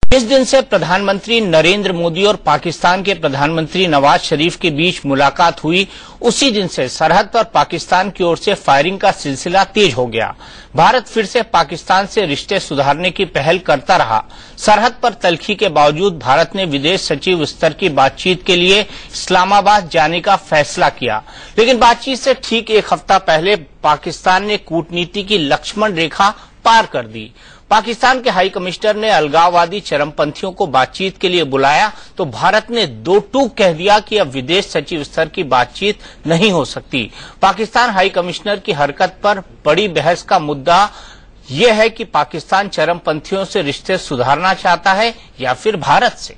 जिस दिन से प्रधानमंत्री नरेंद्र मोदी और पाकिस्तान के प्रधानमंत्री नवाज शरीफ के बीच मुलाकात हुई, उसी दिन से सरहद पर पाकिस्तान की ओर से फायरिंग का सिलसिला तेज हो गया। भारत फिर से पाकिस्तान से रिश्ते सुधारने की पहल करता रहा। सरहद पर तल्खी के बावजूद भारत ने विदेश सचिव स्तर की बातचीत के लिए इस्लामाबाद जाने का फैसला किया, लेकिन बातचीत से ठीक एक हफ्ता पहले पाकिस्तान ने कूटनीति की लक्ष्मण रेखा पार कर दी। पाकिस्तान के हाई कमिश्नर ने अलगाववादी चरमपंथियों को बातचीत के लिए बुलाया तो भारत ने दो टूक कह दिया कि अब विदेश सचिव स्तर की बातचीत नहीं हो सकती। पाकिस्तान हाई कमिश्नर की हरकत पर बड़ी बहस का मुद्दा यह है कि पाकिस्तान चरमपंथियों से रिश्ते सुधारना चाहता है या फिर भारत से।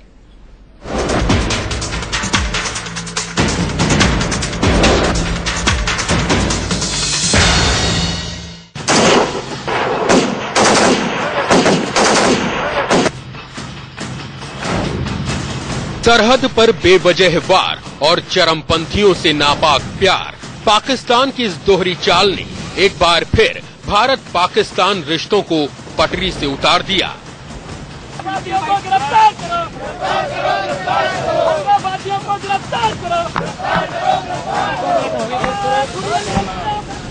सरहद पर बेवजह वार और चरमपंथियों से नापाक प्यार, पाकिस्तान की इस दोहरी चाल ने एक बार फिर भारत पाकिस्तान रिश्तों को पटरी से उतार दिया।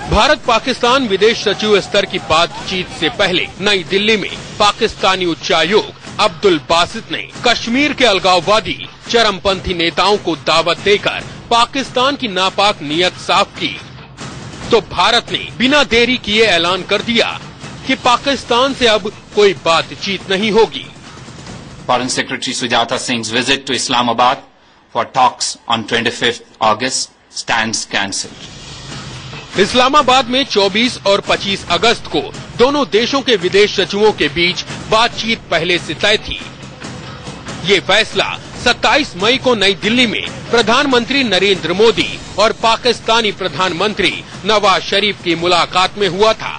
भारत पाकिस्तान विदेश सचिव स्तर की बातचीत से पहले नई दिल्ली में पाकिस्तानी उच्चायोग अब्दुल बासित ने कश्मीर के अलगाववादी चरमपंथी नेताओं को दावत देकर पाकिस्तान की नापाक नियत साफ की, तो भारत ने बिना देरी किए ऐलान कर दिया कि पाकिस्तान से अब कोई बातचीत नहीं होगी। Foreign secretary Sujata Singh's visit to Islamabad for talks on 25th August stands cancelled. Islamabad में 24 और 25 अगस्त को दोनों देशों के विदेश सचिवों के बीच बातचीत पहले से तय थी। ये फैसला 27 मई को नई दिल्ली में प्रधानमंत्री नरेंद्र मोदी और पाकिस्तानी प्रधानमंत्री नवाज शरीफ की मुलाकात में हुआ था।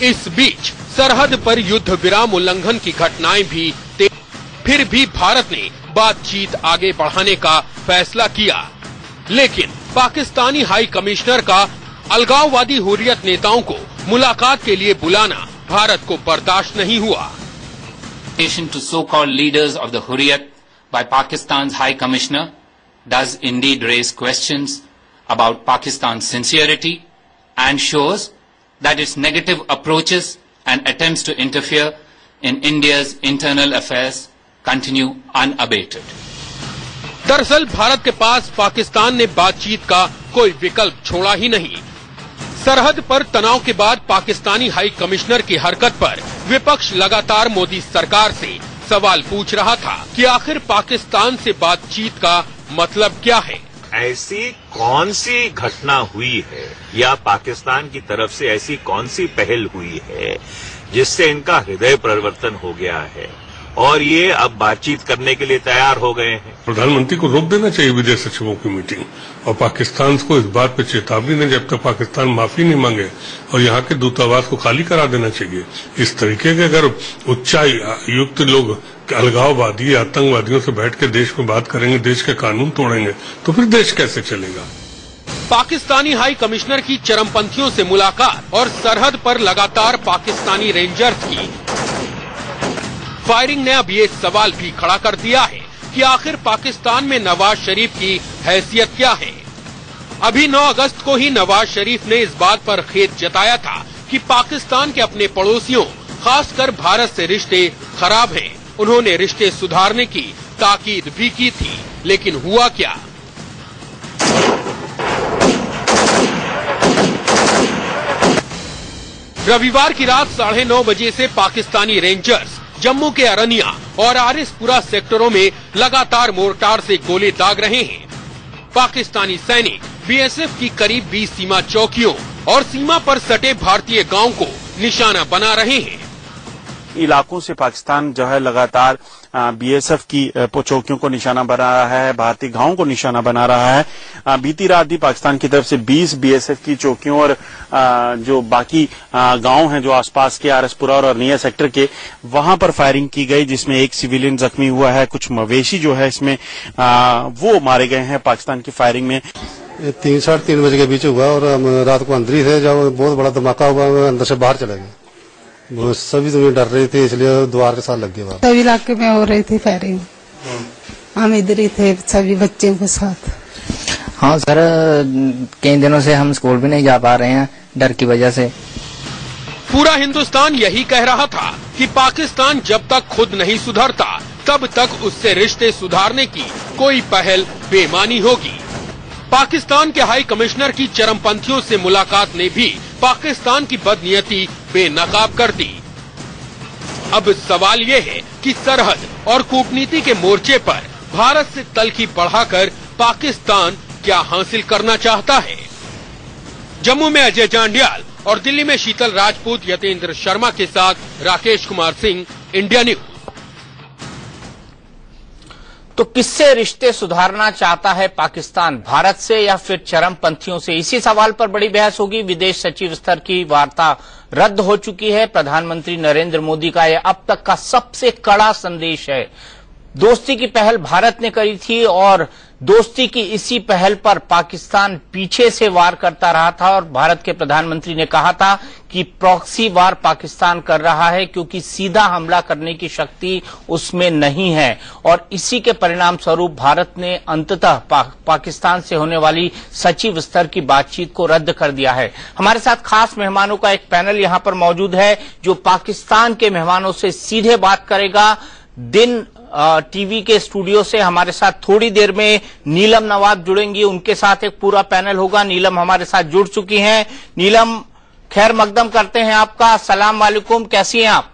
इस बीच सरहद पर युद्ध विराम उल्लंघन की घटनाएं भी फिर भी भारत ने बातचीत आगे बढ़ाने का फैसला किया, लेकिन पाकिस्तानी हाई कमिश्नर का अलगाववादी हुर्रियत नेताओं को मुलाकात के लिए बुलाना भारत को बर्दाश्त नहीं हुआ। To so-called leaders of the Hurriyat by Pakistan's High Commissioner does indeed raise questions about Pakistan's sincerity and shows that its negative approaches and attempts to interfere in India's internal affairs continue unabated. दरअसल भारत के पास पाकिस्तान ने बातचीत का कोई विकल्प छोड़ा ही नहीं। सरहद पर तनाव के बाद पाकिस्तानी हाई कमिश्नर की हरकत पर विपक्ष लगातार मोदी सरकार से सवाल पूछ रहा था कि आखिर पाकिस्तान से बातचीत का मतलब क्या है। ऐसी कौन सी घटना हुई है या पाकिस्तान की तरफ से ऐसी कौन सी पहल हुई है जिससे इनका हृदय परिवर्तन हो गया है और ये अब बातचीत करने के लिए तैयार हो गए हैं। प्रधानमंत्री को रोक देना चाहिए विदेश सचिवों की मीटिंग और पाकिस्तान को इस बात पे चेतावनी दें जब तक पाकिस्तान माफी नहीं मांगे और यहाँ के दूतावास को खाली करा देना चाहिए। इस तरीके के अगर उच्चायुक्त लोग अलगाववादी आतंकवादियों से बैठ के देश में बात करेंगे, देश के कानून तोड़ेंगे, तो फिर देश कैसे चलेगा। पाकिस्तानी हाई कमिश्नर की चरमपंथियों से मुलाकात और सरहद पर लगातार पाकिस्तानी रेंजर्स की फायरिंग ने अब ये सवाल भी खड़ा कर दिया है कि आखिर पाकिस्तान में नवाज शरीफ की हैसियत क्या है। अभी 9 अगस्त को ही नवाज शरीफ ने इस बात पर खेद जताया था कि पाकिस्तान के अपने पड़ोसियों खासकर भारत से रिश्ते खराब हैं। उन्होंने रिश्ते सुधारने की ताकीद भी की थी, लेकिन हुआ क्या। रविवार की रात 9:30 बजे से पाकिस्तानी रेंजर्स जम्मू के अरनिया और आरिसपुरा सेक्टरों में लगातार मोर्टार से गोले दाग रहे हैं। पाकिस्तानी सैनिक बीएसएफ की करीब 20 सीमा चौकियों और सीमा पर सटे भारतीय गांवों को निशाना बना रहे हैं। इलाकों से पाकिस्तान जो है लगातार बीएसएफ की चौकियों को निशाना बना रहा है, भारतीय गांवों को निशाना बना रहा है। बीती रात भी पाकिस्तान की तरफ से 20 बीएसएफ की चौकियों और जो बाकी गांव हैं जो आसपास के आरएसपुरा और अरनिया सेक्टर के, वहां पर फायरिंग की गई, जिसमें एक सिविलियन जख्मी हुआ है। कुछ मवेशी जो है इसमें वो मारे गए हैं पाकिस्तान की फायरिंग में। ये 3 साढ़े 3 बजे के बीच हुआ और हम रात को अंदर ही थे। जब बहुत बड़ा धमाका हुआ अंदर से बाहर चले गए। सभी दुनिया डर रही थी, इसलिए द्वार के साथ लग गए। सभी इलाके में हो रही थी फायरिंग, हम इधर ही थे सभी बच्चों के साथ। हाँ सर, कई दिनों से हम स्कूल भी नहीं जा पा रहे हैं डर की वजह से। पूरा हिंदुस्तान यही कह रहा था कि पाकिस्तान जब तक खुद नहीं सुधरता तब तक उससे रिश्ते सुधारने की कोई पहल बेमानी होगी। पाकिस्तान के हाई कमिश्नर की चरमपंथियों से मुलाकात ने भी पाकिस्तान की बदनीयती बेनकाब कर दी। अब सवाल ये है कि सरहद और कूटनीति के मोर्चे पर भारत से तलखी बढ़ाकर पाकिस्तान क्या हासिल करना चाहता है। जम्मू में अजय जांडियाल और दिल्ली में शीतल राजपूत, यतेंद्र शर्मा के साथ राकेश कुमार सिंह, इंडिया न्यूज। तो किससे रिश्ते सुधारना चाहता है पाकिस्तान, भारत से या फिर चरमपंथियों से? इसी सवाल पर बड़ी बहस होगी। विदेश सचिव स्तर की वार्ता रद्द हो चुकी है। प्रधानमंत्री नरेंद्र मोदी का यह अब तक का सबसे कड़ा संदेश है। दोस्ती की पहल भारत ने करी थी और दोस्ती की इसी पहल पर पाकिस्तान पीछे से वार करता रहा था और भारत के प्रधानमंत्री ने कहा था कि प्रॉक्सी वार पाकिस्तान कर रहा है क्योंकि सीधा हमला करने की शक्ति उसमें नहीं है। और इसी के परिणाम स्वरूप भारत ने अंततः पाकिस्तान से होने वाली सचिव स्तर की बातचीत को रद्द कर दिया है। हमारे साथ खास मेहमानों का एक पैनल यहां पर मौजूद है जो पाकिस्तान के मेहमानों से सीधे बात करेगा। दिन टीवी के स्टूडियो से हमारे साथ थोड़ी देर में नीलम नवाब जुड़ेंगी, उनके साथ एक पूरा पैनल होगा। नीलम हमारे साथ जुड़ चुकी हैं। नीलम, खैर मकदम करते हैं आपका। अस्सलाम वालेकुम, कैसी हैं आप?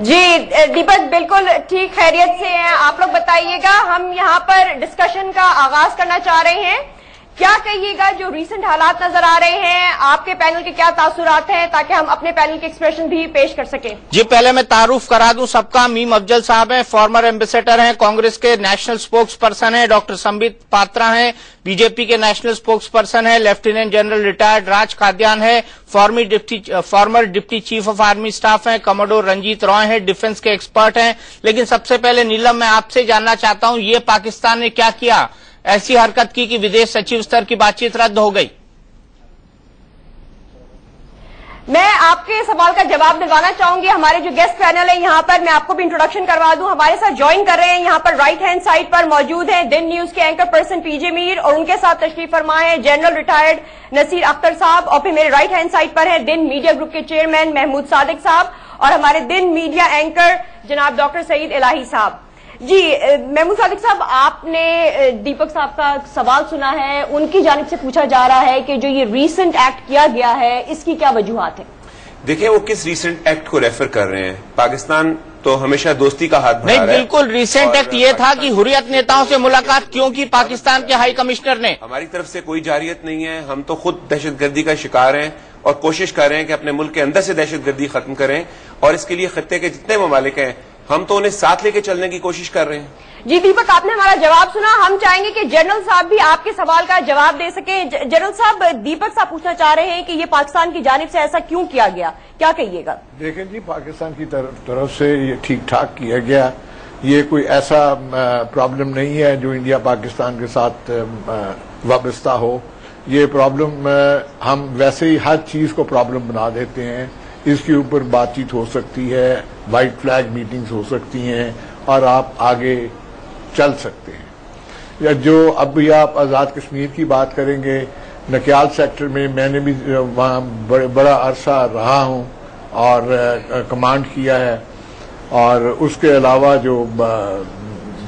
जी दीपक, बिल्कुल ठीक, खैरियत से हैं। आप लोग बताइएगा। हम यहाँ पर डिस्कशन का आगाज करना चाह रहे हैं। क्या कहिएगा जो रीसेंट हालात नजर आ रहे हैं, आपके पैनल के क्या तासुरात हैं, ताकि हम अपने पैनल के एक्सप्रेशन भी पेश कर सकें। जी पहले मैं तारुफ करा दूं सबका। मीम अफजल साहब हैं, फॉर्मर एम्बेसडर हैं, कांग्रेस के नेशनल स्पोक्स पर्सन हैं। डॉक्टर संबित पात्रा हैं, बीजेपी के नेशनल स्पोक्स पर्सन हैं। लेफ्टिनेंट जनरल रिटायर्ड राज खाद्यान है, farmer deputy chief of army staff हैं। कमोडोर रंजीत रॉय हैं, डिफेंस के एक्सपर्ट हैं। लेकिन सबसे पहले नीलम, मैं आपसे जानना चाहता हूं, ये पाकिस्तान ने क्या किया, ऐसी हरकत की कि विदेश सचिव स्तर की बातचीत रद्द हो गई? मैं आपके सवाल का जवाब दिलवाना चाहूंगी। हमारे जो गेस्ट पैनल है यहाँ पर, मैं आपको भी इंट्रोडक्शन करवा दूं। हमारे साथ ज्वाइन कर रहे हैं यहाँ पर राइट हैंड साइड पर मौजूद हैं दिन न्यूज के एंकर पर्सन पीजे मीर और उनके साथ तशरीफ फरमा है जनरल रिटायर्ड नसीर अख्तर साहब। और फिर मेरे राइट हैंड साइड पर है दिन मीडिया ग्रुप के चेयरमैन महमूद सादिक साहब और हमारे दिन मीडिया एंकर जनाब डॉक्टर सईद इलाही साहब। जी महमूद सादिक साहब, आपने दीपक साहब का सवाल सुना है, उनकी जानिब से पूछा जा रहा है कि जो ये रीसेंट एक्ट किया गया है इसकी क्या वजूहात है? देखिए, वो किस रीसेंट एक्ट को रेफर कर रहे हैं। पाकिस्तान तो हमेशा दोस्ती का हाथ बढ़ा रहा है। नहीं, बिल्कुल रीसेंट एक्ट ये था कि हुर्रियत नेताओं से मुलाकात क्यों की पाकिस्तान के हाई कमिश्नर ने। हमारी तरफ से कोई जारियत नहीं है, हम तो खुद दहशतगर्दी का शिकार हैं और कोशिश कर रहे हैं कि अपने मुल्क के अंदर से दहशतगर्दी खत्म करें और इसके लिए खत्ते के जितने ममालिक हैं हम तो उन्हें साथ लेके चलने की कोशिश कर रहे हैं। जी दीपक, आपने हमारा जवाब सुना। हम चाहेंगे कि जनरल साहब भी आपके सवाल का जवाब दे सके। जनरल साहब, दीपक साहब पूछना चाह रहे हैं कि ये पाकिस्तान की जानिब से ऐसा क्यों किया गया, क्या कहिएगा? देखें जी, पाकिस्तान की तरफ से ये ठीक ठाक किया गया। ये कोई ऐसा प्रॉब्लम नहीं है जो इंडिया पाकिस्तान के साथ वाबस्ता हो। ये प्रॉब्लम हम वैसे ही हर चीज को प्रॉब्लम बना देते हैं। इसके ऊपर बातचीत हो सकती है, वाइट फ्लैग मीटिंग्स हो सकती हैं और आप आगे चल सकते हैं। या जो अभी आप आज़ाद कश्मीर की बात करेंगे, नकियाल सेक्टर में मैंने भी वहाँ बड़ा अरसा रहा हूँ और कमांड किया है। और उसके अलावा जो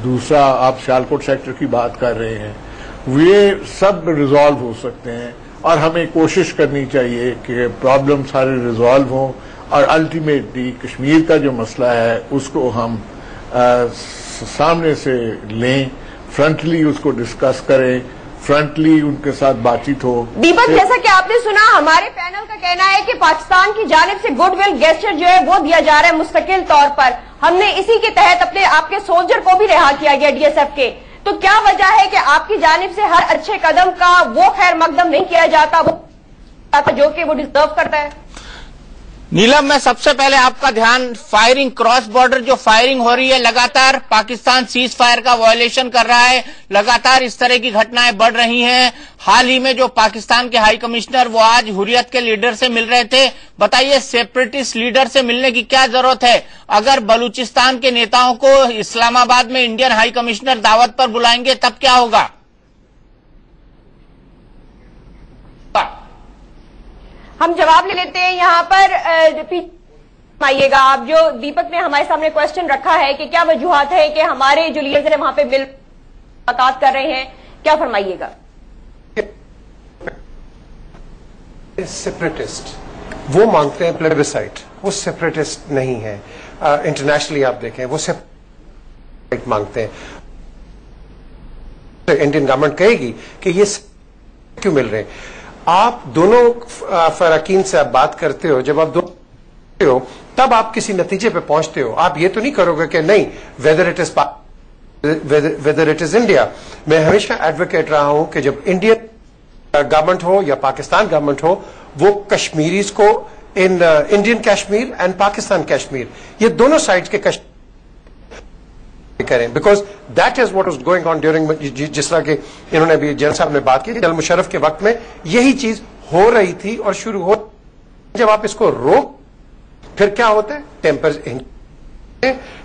दूसरा आप सियालकोट सेक्टर की बात कर रहे हैं, वे सब रिजॉल्व हो सकते हैं और हमें कोशिश करनी चाहिए कि प्रॉब्लम सारे रिजॉल्व हों और अल्टीमेटली कश्मीर का जो मसला है उसको हम सामने से लें, फ्रंटली उसको डिस्कस करें, फ्रंटली उनके साथ बातचीत हो। दीपक, जैसा कि आपने सुना, हमारे पैनल का कहना है कि पाकिस्तान की जानिब से गुडविल गेस्चर जो है वो दिया जा रहा है मुस्तकिल तौर पर। हमने इसी के तहत अपने आपके सोल्जर को भी रिहा किया गया डीएसएफ के। तो क्या वजह है कि आपकी जानिब से हर अच्छे कदम का वो खैर मकदम नहीं किया जाता वो जो कि वो डिजर्व करता है? नीलम, मैं सबसे पहले आपका ध्यान फायरिंग, क्रॉस बॉर्डर जो फायरिंग हो रही है, लगातार पाकिस्तान सीज फायर का वायलेशन कर रहा है, लगातार इस तरह की घटनाएं बढ़ रही हैं। हाल ही में जो पाकिस्तान के हाई कमिश्नर वो आज हुर्रियत के लीडर से मिल रहे थे। बताइए, सेपरेटिस्ट लीडर से मिलने की क्या जरूरत है? अगर बलूचिस्तान के नेताओं को इस्लामाबाद में इंडियन हाई कमिश्नर दावत पर बुलाएंगे तब क्या होगा? हम जवाब ले लेते हैं यहाँ पर। आइएगा आप, जो दीपक ने हमारे सामने क्वेश्चन रखा है कि क्या वजूहत है कि हमारे जो लीडर्स हैं वहां पे मुलाकात कर रहे हैं, क्या फरमाइएगा? सेपरेटिस्ट वो मांगते हैं प्लेबिसाइट, वो सेपरेटिस्ट नहीं है। इंटरनेशनली आप देखें वो सेपरेट मांगते हैं। तो इंडियन गवर्नमेंट कहेगी कि ये क्यों मिल रहे हैं। आप दोनों फराकीन से आप बात करते हो, जब आप दोनों हो तब आप किसी नतीजे पे पहुंचते हो। आप ये तो नहीं करोगे कि नहीं वेदर इट इज इंडिया। मैं हमेशा एडवोकेट रहा हूं कि जब इंडियन गवर्नमेंट हो या पाकिस्तान गवर्नमेंट हो, वो कश्मीरीज को in Indian Kashmir and Pakistan Kashmir, ये दोनों साइड्स के कश्मीर करें, because that is what was going on during, जिस तरह के इन्होंने भी जनरल साहब ने बात की, जनरल मुशर्रफ के वक्त में यही चीज हो रही थी और शुरू हो। जब आप इसको रोक, फिर क्या होता है?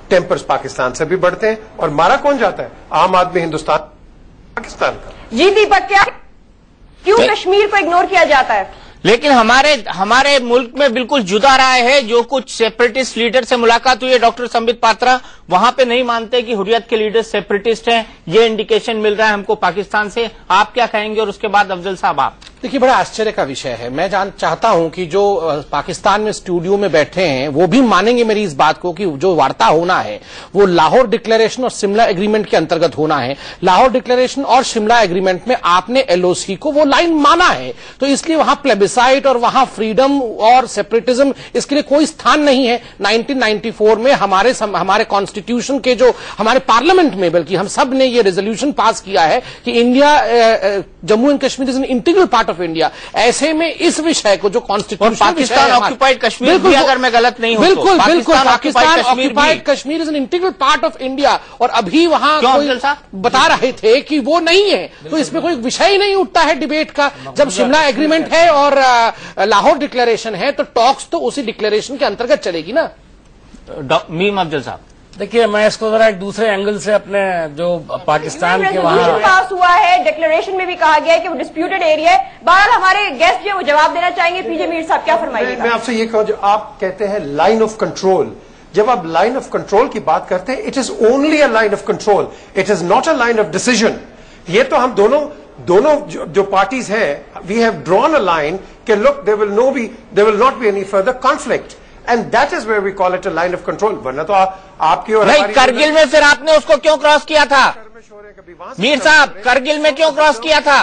टेम्पर्स पाकिस्तान से भी बढ़ते हैं और मारा कौन जाता है? आम आदमी हिंदुस्तान पाकिस्तान का। जी दीपक, क्या क्यों कश्मीर को इग्नोर किया जाता है? लेकिन हमारे मुल्क में बिल्कुल जुदा राय है। जो कुछ सेपरेटिस्ट लीडर से मुलाकात हुई है, डॉक्टर संबित पात्रा, वहां पे नहीं मानते कि हुर्रियत के लीडर सेपरेटिस्ट हैं। ये इंडिकेशन मिल रहा है हमको पाकिस्तान से। आप क्या कहेंगे? और उसके बाद अफजल साहब आप। देखिए, बड़ा आश्चर्य का विषय है। मैं चाहता हूं कि जो पाकिस्तान में स्टूडियो में बैठे हैं वो भी मानेंगे मेरी इस बात को कि जो वार्ता होना है वो लाहौर डिक्लेरेशन और शिमला एग्रीमेंट के अंतर्गत होना है। लाहौर डिक्लेरेशन और शिमला एग्रीमेंट में आपने एलओसी को वो लाइन माना है, तो इसलिए वहां प्लेबिसाइट और वहां फ्रीडम और सेपरेटिज्म इसके लिए कोई स्थान नहीं है। 1994 में हमारे कॉन्स्टिट्यूशन के जो हमारे पार्लियामेंट में, बल्कि हम सब ने ये रेजोल्यूशन पास किया है कि India Jammu and Kashmir is an integral part of India. ऐसे में इस विषय को जो कॉन्स्टिट्यूशन, पाकिस्तान ऑक्युपाइड कश्मीर भी, अगर मैं गलत नहीं हूं, बिल्कुल Pakistan occupied Kashmir is an integral part of India. और अभी वहां कोई बता रहे थे कि वो नहीं है, तो इसमें कोई विषय ही नहीं उठता है डिबेट का। जब शिमला एग्रीमेंट है और लाहौर डिक्लेरेशन है तो टॉक्स तो उसी डिक्लेरेशन के अंतर्गत चलेगी ना। मीम अफजल साहब, देखिए, मैं इसको जरा एक दूसरे एंगल से अपने जो पाकिस्तान के वहाँ पास हुआ है, डिक्लेरेशन में भी कहा गया है कि वो डिस्प्यूटेड एरिया है। बहरहाल हमारे गेस्ट जो वो जवाब देना चाहेंगे। पीजे मीर साहब, क्या फरमाइएगा? मैं आपसे ये कहूं, जो आप कहते हैं लाइन ऑफ कंट्रोल, जब आप लाइन ऑफ कंट्रोल की बात करते हैं, it is only a line of control, it is not a line of decision. ये तो हम दोनों जो पार्टीज हैं, we have drawn a line कि look there will not be any further conflict, and that is where we call it a line of control. वरना तो आपकी और नहीं, करगिल में फिर आपने उसको क्यों क्रॉस किया था? मीर साहब, करगिल में क्यों क्रॉस किया था?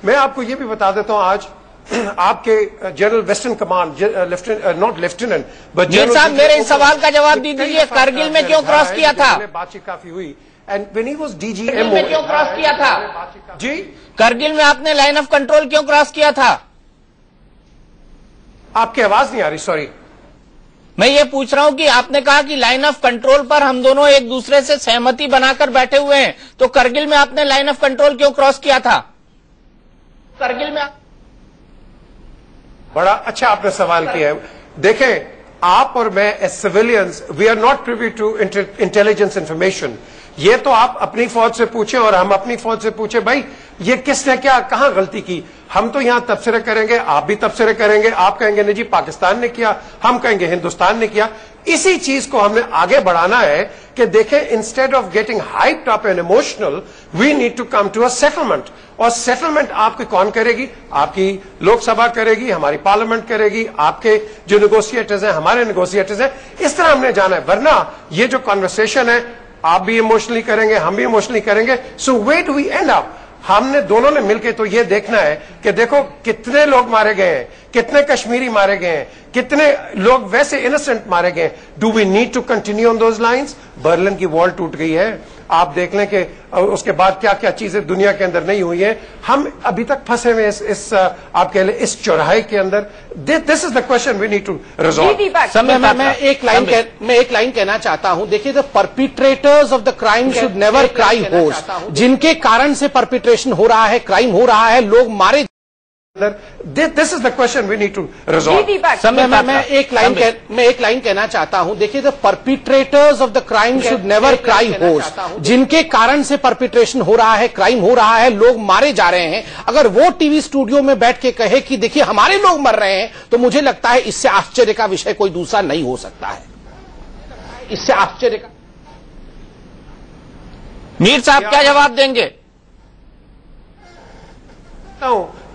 मैं आपको ये भी बता देता हूं, आज आपके general western command, not lieutenant but Mir साहब, मेरे इस सवाल का जवाब दीजिए, करगिल में क्यों क्रॉस किया था? बातचीत काफी हुई। And when he was DG में क्यों क्रॉस किया था? जी, करगिल में आपने लाइन ऑफ कंट्रोल क्यों क्रॉस किया था? आपकी आवाज नहीं आ रही, सॉरी। मैं ये पूछ रहा हूं कि आपने कहा कि लाइन ऑफ कंट्रोल पर हम दोनों एक दूसरे से सहमति बनाकर बैठे हुए हैं, तो करगिल में आपने लाइन ऑफ कंट्रोल क्यों क्रॉस किया था? करगिल में बड़ा अच्छा आपने सवाल किया है। देखें, आप और मैं as civilians, we are not privy to intelligence information. ये तो आप अपनी फौज से पूछें और हम अपनी फौज से पूछें, भाई ये किसने क्या कहां गलती की। हम तो यहां तबसरे करेंगे, आप भी तबसरे करेंगे, आप कहेंगे नहीं जी पाकिस्तान ने किया, हम कहेंगे हिंदुस्तान ने किया। इसी चीज को हमने आगे बढ़ाना है कि देखें, instead of getting hyped up and emotional, we need to come to a settlement. और सेटलमेंट आपकी कौन करेगी? आपकी लोकसभा करेगी, हमारी पार्लियामेंट करेगी, आपके जो नेगोशिएटर्स हैं, हमारे नेगोशिएटर्स हैं। इस तरह हमने जाना है, वरना ये जो कॉन्वर्सेशन है, आप भी इमोशनली करेंगे, हम भी इमोशनली करेंगे। So where do we end up? हमने दोनों ने मिलकर तो ये देखना है कि देखो कितने लोग मारे गए हैं, कितने कश्मीरी मारे गए हैं, कितने लोग वैसे इनोसेंट मारे गए हैं। Do we need to continue on those lines? Berlin की वॉल टूट गई है, आप देख लें कि उसके बाद क्या क्या चीजें दुनिया के अंदर नहीं हुई हैं। हम अभी तक फंसे हुए इस आप कह लें इस चौराहे के अंदर। This is the question we need to resolve. मैं एक लाइन कहना चाहता हूं। देखिए, the perpetrators of the crime should never cry hoarse. जिनके कारण से परपिट्रेशन हो रहा है, क्राइम हो रहा है, लोग मारे। This is the question we need to resolve. मैं एक लाइन कहना चाहता हूं। देखिए, the perpetrators of the crime should never cry hoarse. जिनके कारण से परपिट्रेशन हो रहा है, क्राइम हो रहा है, लोग मारे जा रहे हैं, अगर वो टीवी स्टूडियो में बैठ के कहे कि देखिए हमारे लोग मर रहे हैं, तो मुझे लगता है इससे आश्चर्य का विषय कोई दूसरा नहीं हो सकता है। इससे आश्चर्य का मीर साहब क्या जवाब देंगे?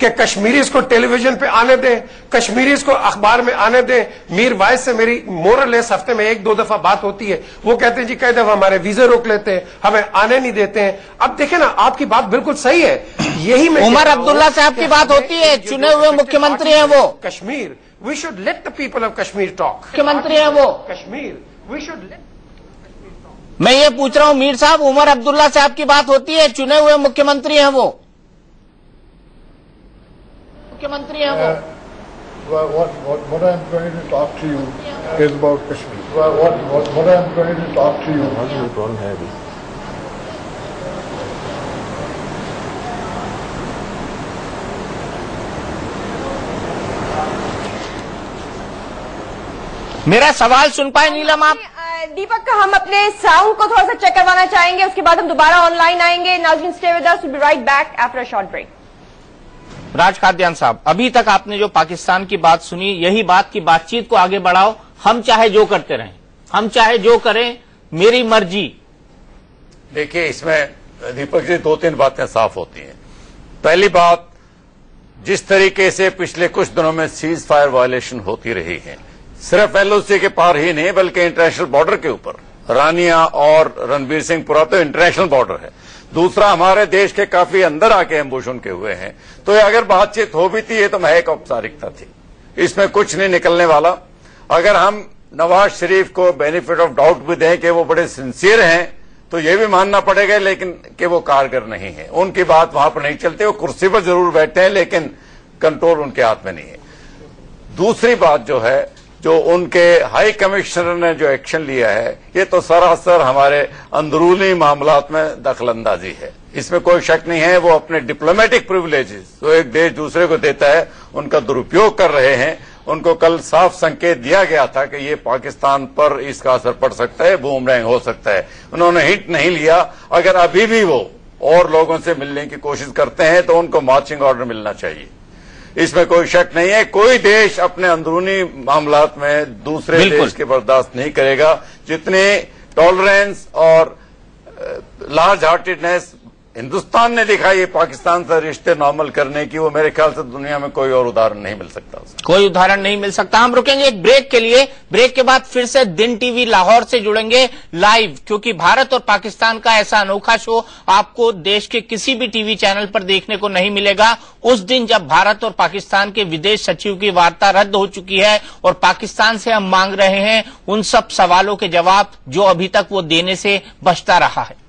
कि कश्मीरीज को टेलीविजन पे आने दें, कश्मीरीज को अखबार में आने दें। मीर वाइस से मेरी मोरलेस हफ्ते में 1-2 दफा बात होती है। वो कहते हैं जी कई दफा हमारे वीजे रोक लेते हैं, हमें आने नहीं देते हैं। अब देखें ना, आपकी बात बिल्कुल सही है। यही मैं उमर अब्दुल्ला साहब की बात होती है, चुने हुए मुख्यमंत्री हैं वो। Kashmir, we should let the people of Kashmir talk. मुख्यमंत्री हैं वो कश्मीर, वी शुड लेट। मैं ये पूछ रहा हूं मीर साहब, उमर अब्दुल्ला साहब की बात होती है, चुने हुए मुख्यमंत्री हैं वो। मुख्यमंत्री हैं वो। What I am going to talk to you is about Kashmir. What I am going to talk to you. Problem है अभी। मेरा सवाल सुन पाए नीलम आप? दीपक का हम अपने साउंड को थोड़ा सा चेक करवाना चाहेंगे, उसके बाद हम दोबारा ऑनलाइन आएंगे। नाज़रीन stay with us, will be right back after a short break. Raj खाद्यान साहब, अभी तक आपने जो पाकिस्तान की बात सुनी, यही बात की बातचीत को आगे बढ़ाओ। हम चाहे जो करते रहें, हम चाहे जो करें, मेरी मर्जी। देखिए, इसमें दीपक जी 2-3 बातें साफ होती हैं। पहली बात, जिस तरीके से पिछले कुछ दिनों में सीज फायर वायलेशन होती रही है, सिर्फ एलओसी के पार ही नहीं बल्कि इंटरनेशनल बॉर्डर के ऊपर, रानिया और रणबीर सिंहपुरा तो इंटरनेशनल बॉर्डर है। दूसरा, हमारे देश के काफी अंदर आके एम्बुश उनके हुए हैं। तो ये अगर बातचीत हो भी थी, ये तो महज औपचारिकता थी, इसमें कुछ नहीं निकलने वाला। अगर हम नवाज शरीफ को बेनिफिट ऑफ डाउट भी दें कि वो बड़े सिंसियर हैं, तो ये भी मानना पड़ेगा लेकिन कि वो कारगर नहीं है। उनकी बात वहां पर नहीं चलती, वो कुर्सी पर जरूर बैठे हैं लेकिन कंट्रोल उनके हाथ में नहीं है। दूसरी बात जो है, जो उनके हाई कमिश्नर ने जो एक्शन लिया है, ये तो सरासर हमारे अंदरूनी मामलात में दखलंदाजी है, इसमें कोई शक नहीं है। वो अपने डिप्लोमेटिक प्रिविलेजेस जो एक देश दूसरे को देता है, उनका दुरुपयोग कर रहे हैं। उनको कल साफ संकेत दिया गया था कि ये पाकिस्तान पर इसका असर पड़ सकता है, बूमरैंग हो सकता है। उन्होंने हिंट नहीं लिया। अगर अभी भी वो और लोगों से मिलने की कोशिश करते हैं तो उनको मार्चिंग ऑर्डर मिलना चाहिए, इसमें कोई शक नहीं है। कोई देश अपने अंदरूनी मामलात में दूसरे देश के बर्दाश्त नहीं करेगा। जितने टॉलरेंस और लार्ज हार्टेडनेस हिंदुस्तान ने दिखाई है पाकिस्तान से रिश्ते नॉर्मल करने की, वो मेरे ख्याल से दुनिया में कोई और उदाहरण नहीं मिल सकता। कोई उदाहरण नहीं मिल सकता। हम रुकेंगे एक ब्रेक के लिए। ब्रेक के बाद फिर से दिन टीवी लाहौर से जुड़ेंगे लाइव, क्योंकि भारत और पाकिस्तान का ऐसा अनोखा शो आपको देश के किसी भी टीवी चैनल पर देखने को नहीं मिलेगा। उस दिन जब भारत और पाकिस्तान के विदेश सचिव की वार्ता रद्द हो चुकी है और पाकिस्तान से हम मांग रहे हैं उन सब सवालों के जवाब जो अभी तक वो देने से बचता रहा है।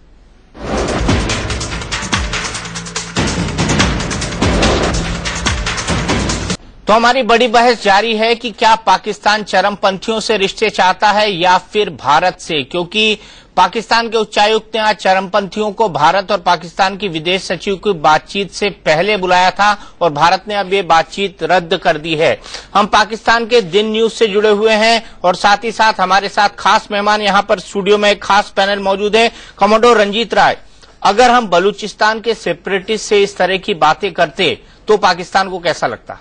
तो हमारी बड़ी बहस जारी है कि क्या पाकिस्तान चरमपंथियों से रिश्ते चाहता है या फिर भारत से, क्योंकि पाकिस्तान के उच्चायुक्त ने आज चरमपंथियों को भारत और पाकिस्तान की विदेश सचिव की बातचीत से पहले बुलाया था और भारत ने अब ये बातचीत रद्द कर दी है। हम पाकिस्तान के दिन न्यूज से जुड़े हुए हैं और साथ ही साथ हमारे साथ खास मेहमान यहां पर स्टूडियो में एक खास पैनल मौजूद है, कमोडोर रंजीत राय। अगर हम बलूचिस्तान के सेपरेटिस्ट से इस तरह की बातें करते तो पाकिस्तान को कैसा लगता?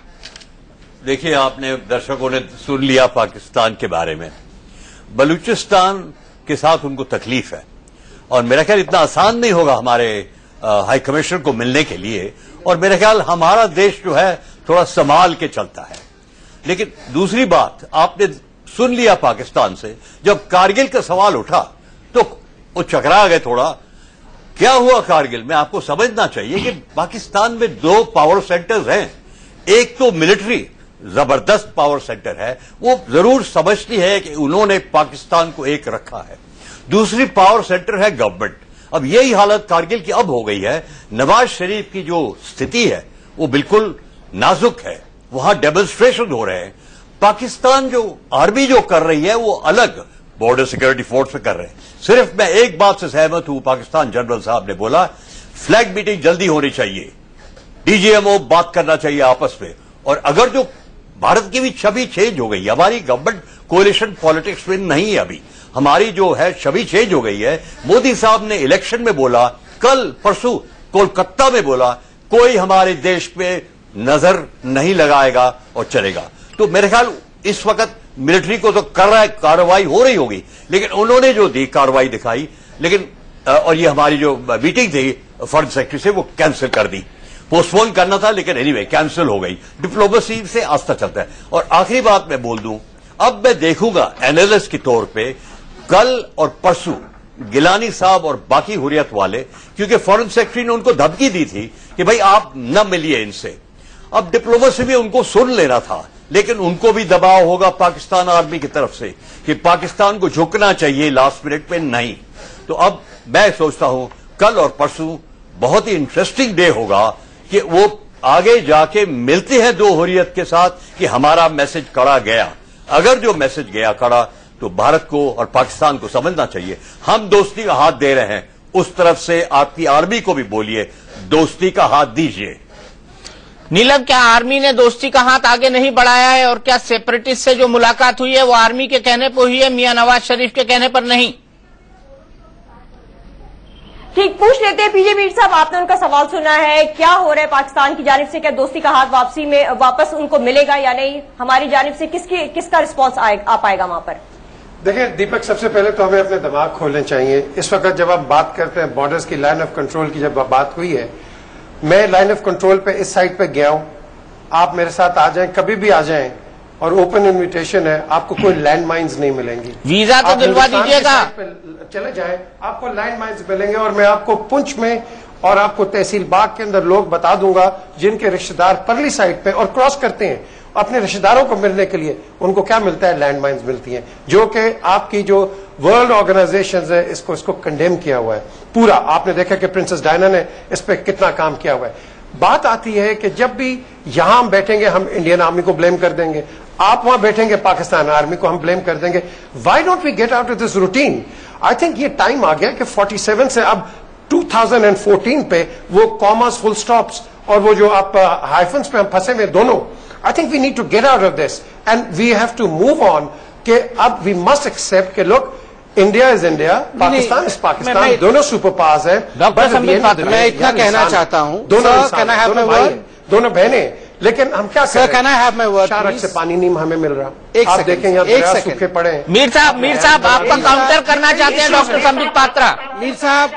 देखिए, आपने दर्शकों ने सुन लिया पाकिस्तान के बारे में। बलूचिस्तान के साथ उनको तकलीफ है और मेरा ख्याल इतना आसान नहीं होगा हमारे हाई कमिश्नर को मिलने के लिए, और मेरा ख्याल हमारा देश जो है थोड़ा संभाल के चलता है। लेकिन दूसरी बात, आपने सुन लिया पाकिस्तान से, जब कारगिल का सवाल उठा तो वो चकरा गए थोड़ा। क्या हुआ कारगिल में, आपको समझना चाहिए कि पाकिस्तान में 2 पावर सेंटर्स हैं। एक तो मिलिट्री जबरदस्त पावर सेंटर है, वो जरूर समझती है कि उन्होंने पाकिस्तान को एक रखा है। दूसरी पावर सेंटर है गवर्नमेंट। अब यही हालत कारगिल की अब हो गई है। नवाज शरीफ की जो स्थिति है वो बिल्कुल नाजुक है, वहां डेमोन्स्ट्रेशन हो रहे हैं। पाकिस्तान जो आर्मी जो कर रही है वो अलग बॉर्डर सिक्योरिटी फोर्स में कर रहे हैं। सिर्फ मैं एक बात से सहमत हूं, पाकिस्तान जनरल साहब ने बोला फ्लैग मीटिंग जल्दी होनी चाहिए, डीजीएमओ बात करना चाहिए आपस में। और अगर जो भारत की भी छवि चेंज हो गई, हमारी गवर्नमेंट कोalition पॉलिटिक्स में नहीं है अभी, हमारी जो है छवि चेंज हो गई है। मोदी साहब ने इलेक्शन में बोला, कल परसों कोलकाता में बोला कोई हमारे देश पे नजर नहीं लगाएगा और चलेगा। तो मेरे ख्याल इस वक्त मिलिट्री को तो कर रहा है, कार्रवाई हो रही होगी, लेकिन उन्होंने जो दी कार्रवाई दिखाई, लेकिन और ये हमारी जो मीटिंग थी फॉरेन सेक्रेटरी से वो कैंसिल कर दी, पोस्टपोन करना था लेकिन एनीवे कैंसिल हो गई। डिप्लोमेसी से आस्था चलता है। और आखिरी बात मैं बोल दूं, अब मैं देखूंगा एनालिस्ट के तौर पे कल और परसों गिलानी साहब और बाकी हुर्रियत वाले, क्योंकि फॉरेन सेक्रेटरी ने उनको धमकी दी थी कि भाई आप न मिलिए इनसे। अब डिप्लोमेसी में उनको सुन लेना था, लेकिन उनको भी दबाव होगा पाकिस्तान आर्मी की तरफ से कि पाकिस्तान को झुकना चाहिए लास्ट मिनट पे नहीं। तो अब मैं सोचता हूं कल और परसों बहुत ही इंटरेस्टिंग डे होगा कि वो आगे जाके मिलते हैं दो हुर्रियत के साथ कि हमारा मैसेज कड़ा गया। अगर जो मैसेज गया कड़ा तो भारत को और पाकिस्तान को समझना चाहिए हम दोस्ती का हाथ दे रहे हैं, उस तरफ से आपकी आर्मी को भी बोलिए दोस्ती का हाथ दीजिए। नीलम, क्या आर्मी ने दोस्ती का हाथ आगे नहीं बढ़ाया है? और क्या सेपरेटिस्ट से जो मुलाकात हुई है वो आर्मी के कहने पर हुई है, मियां नवाज शरीफ के कहने पर नहीं? ठीक, पूछ लेते हैं पीजे मीर साहब, आपने उनका सवाल सुना है, क्या हो रहा है पाकिस्तान की जानिब से? क्या दोस्ती का हाथ वापसी में वापस उनको मिलेगा या नहीं? हमारी जानिब से किसका रिस्पॉन्स आ पाएगा वहां पर? देखिए दीपक, सबसे पहले तो हमें अपने दिमाग खोलने चाहिए। इस वक्त जब आप बात करते हैं बॉर्डर्स की, लाइन ऑफ कंट्रोल की जब बात हुई है, मैं लाइन ऑफ कंट्रोल पे इस साइड पे गया हूं, आप मेरे साथ आ जाएं, कभी भी आ जाएं, और ओपन इनविटेशन है, आपको कोई लैंड माइन्स नहीं मिलेंगी। वीजा तो दिलवा दीजिएगा, चले जाएं, आपको लैंड माइन्स मिलेंगे। और मैं आपको पुंछ में और आपको तहसील बाग के अंदर लोग बता दूंगा जिनके रिश्तेदार परली साइड पे और क्रॉस करते हैं अपने रिश्तेदारों को मिलने के लिए, उनको क्या मिलता है? लैंड माइन्स मिलती हैं, जो कि आपकी जो वर्ल्ड ऑर्गेनाइजेशन है इसको कंडेम किया हुआ है पूरा। आपने देखा कि प्रिंसेस डायना ने इस पर कितना काम किया हुआ है। बात आती है कि जब भी यहां हम बैठेंगे हम इंडियन आर्मी को ब्लेम कर देंगे, आप वहां बैठेंगे पाकिस्तान आर्मी को हम ब्लेम कर देंगे। Why don't we get out of this routine? I think ये टाइम आ गया कि 47 से अब 2014 पे वो कॉमास, फुल स्टॉप्स और वो जो आप हाइफन्स पे हम फंसे हुए दोनों, I think we need to get out of this and we have to move on कि अब वी मस्ट एक्सेप्ट के लोग India is India, Pakistan is Pakistan, दोनों सुपर पावर्स हैं। मैं इतना कहना चाहता हूं, दोनों बहनें, लेकिन हम क्या करें? शारक से पानी नहीं हमें मिल रहा। आप देखें यहाँ दरिया सूखे पड़े हैं। मीर साहब आपका काउंटर करना चाहते हैं डॉक्टर संबित पात्रा। मीर साहब,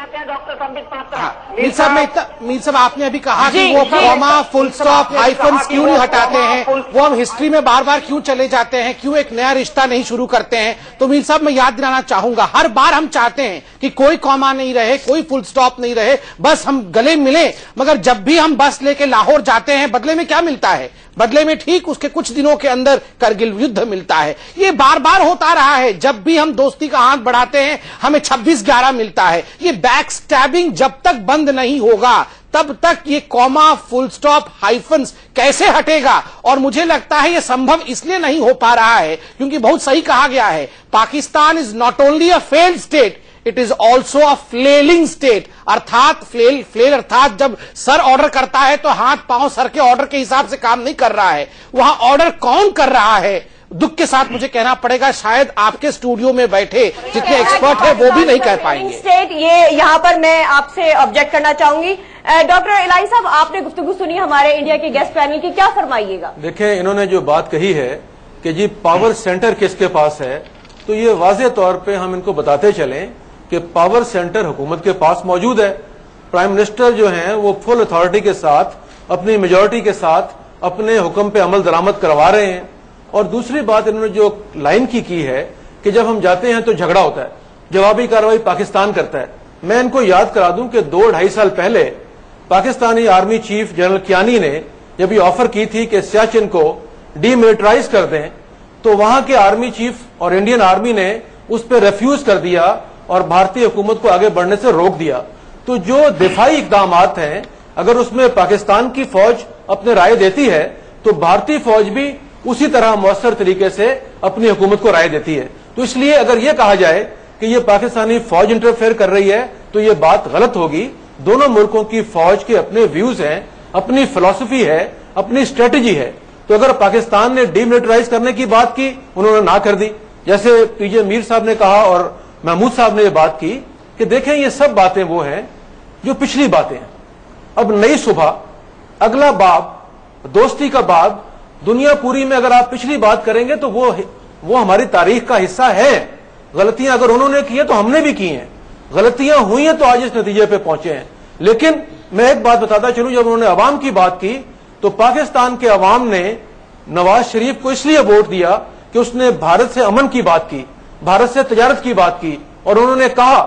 मीर साहब आपने अभी कहा कि वो कॉमा, फुल स्टॉप, हाइफन्स क्यों नहीं हटाते हैं, वो हम हिस्ट्री में बार बार क्यों चले जाते हैं, क्यों एक नया रिश्ता नहीं शुरू करते हैं? तो मीर साहब मैं याद दिलाना चाहूंगा, हर बार हम चाहते हैं कि कोई कॉमा नहीं रहे, कोई फुल स्टॉप नहीं रहे, बस हम गले मिले। मगर जब भी हम बस लेके लाहौर जाते हैं, बदले में क्या मिलता है? बदले में ठीक उसके कुछ दिनों के अंदर करगिल युद्ध मिलता है। ये बार बार होता रहा है, जब भी हम दोस्ती का हाथ बढ़ाते हैं हमें 26/11 मिलता है। ये बैक स्टैबिंग जब तक बंद नहीं होगा तब तक ये कॉमा, फुल स्टॉप, हाइफन्स कैसे हटेगा? और मुझे लगता है ये संभव इसलिए नहीं हो पा रहा है क्योंकि बहुत सही कहा गया है, Pakistan is not only a failed state, it is also a flailing state. अर्थात फ्लेल अर्थात जब सर ऑर्डर करता है तो हाथ पांव सर के ऑर्डर के हिसाब से काम नहीं कर रहा है, वहां ऑर्डर कौन कर रहा है? दुख के साथ मुझे कहना पड़ेगा शायद आपके स्टूडियो में बैठे जितने एक्सपर्ट हैं वो भी नहीं कह पाएंगे। स्टेट ये यहाँ पर मैं आपसे ऑब्जेक्ट करना चाहूंगी। डॉक्टर इलाही साहब, आपने गुफ्तगू सुनी हमारे इंडिया के गेस्ट पैनल की, क्या फरमाइएगा? देखिए, इन्होंने जो बात कही है कि जी पावर सेंटर किसके पास है, तो ये वाज़ेह तौर पे हम इनको बताते चलें कि पावर सेंटर हुकूमत के पास मौजूद है। प्राइम मिनिस्टर जो हैं वो फुल अथॉरिटी के साथ, अपनी मेजॉरिटी के साथ अपने हुक्म पे अमल दरामद करवा रहे हैं। और दूसरी बात इन्होंने जो लाइन की है कि जब हम जाते हैं तो झगड़ा होता है, जवाबी कार्रवाई पाकिस्तान करता है। मैं इनको याद करा दूं कि 2-2.5 साल पहले Pakistani army chief general Kayani ने जब ये ऑफर की थी कि सियाचिन को डीमिलिटराइज कर दें, तो वहां के आर्मी चीफ और इंडियन आर्मी ने उस पर रेफ्यूज कर दिया और भारतीय हुकूमत को आगे बढ़ने से रोक दिया। तो जो दिफाई इकदाम हैं, अगर उसमें पाकिस्तान की फौज अपने राय देती है तो भारतीय फौज भी उसी तरह मौसर तरीके से अपनी हुकूमत को राय देती है। तो इसलिए अगर यह कहा जाए कि ये पाकिस्तानी फौज इंटरफेयर कर रही है तो ये बात गलत होगी। दोनों मुल्कों की फौज के अपने व्यूज हैं, अपनी फिलॉसफी है, अपनी स्ट्रेटेजी है। तो अगर पाकिस्तान ने डीमिलिटराइज करने की बात की, उन्होंने ना कर दी, जैसे पीजे मीर साहब ने कहा और महमूद साहब ने ये बात की कि देखें ये सब बातें वो हैं जो पिछली बातें हैं। अब नई सुबह, अगला बाब, दोस्ती का बाब, दुनिया पूरी में अगर आप पिछली बात करेंगे तो वो हमारी तारीख का हिस्सा है। गलतियां अगर उन्होंने की है तो हमने भी की हैं, गलतियां हुई हैं तो आज इस नतीजे पे पहुंचे हैं। लेकिन मैं एक बात बताता चलूं, जब उन्होंने अवाम की बात की तो पाकिस्तान के अवाम ने नवाज शरीफ को इसलिए वोट दिया कि उसने भारत से अमन की बात की, भारत से तजारत की बात की, और उन्होंने कहा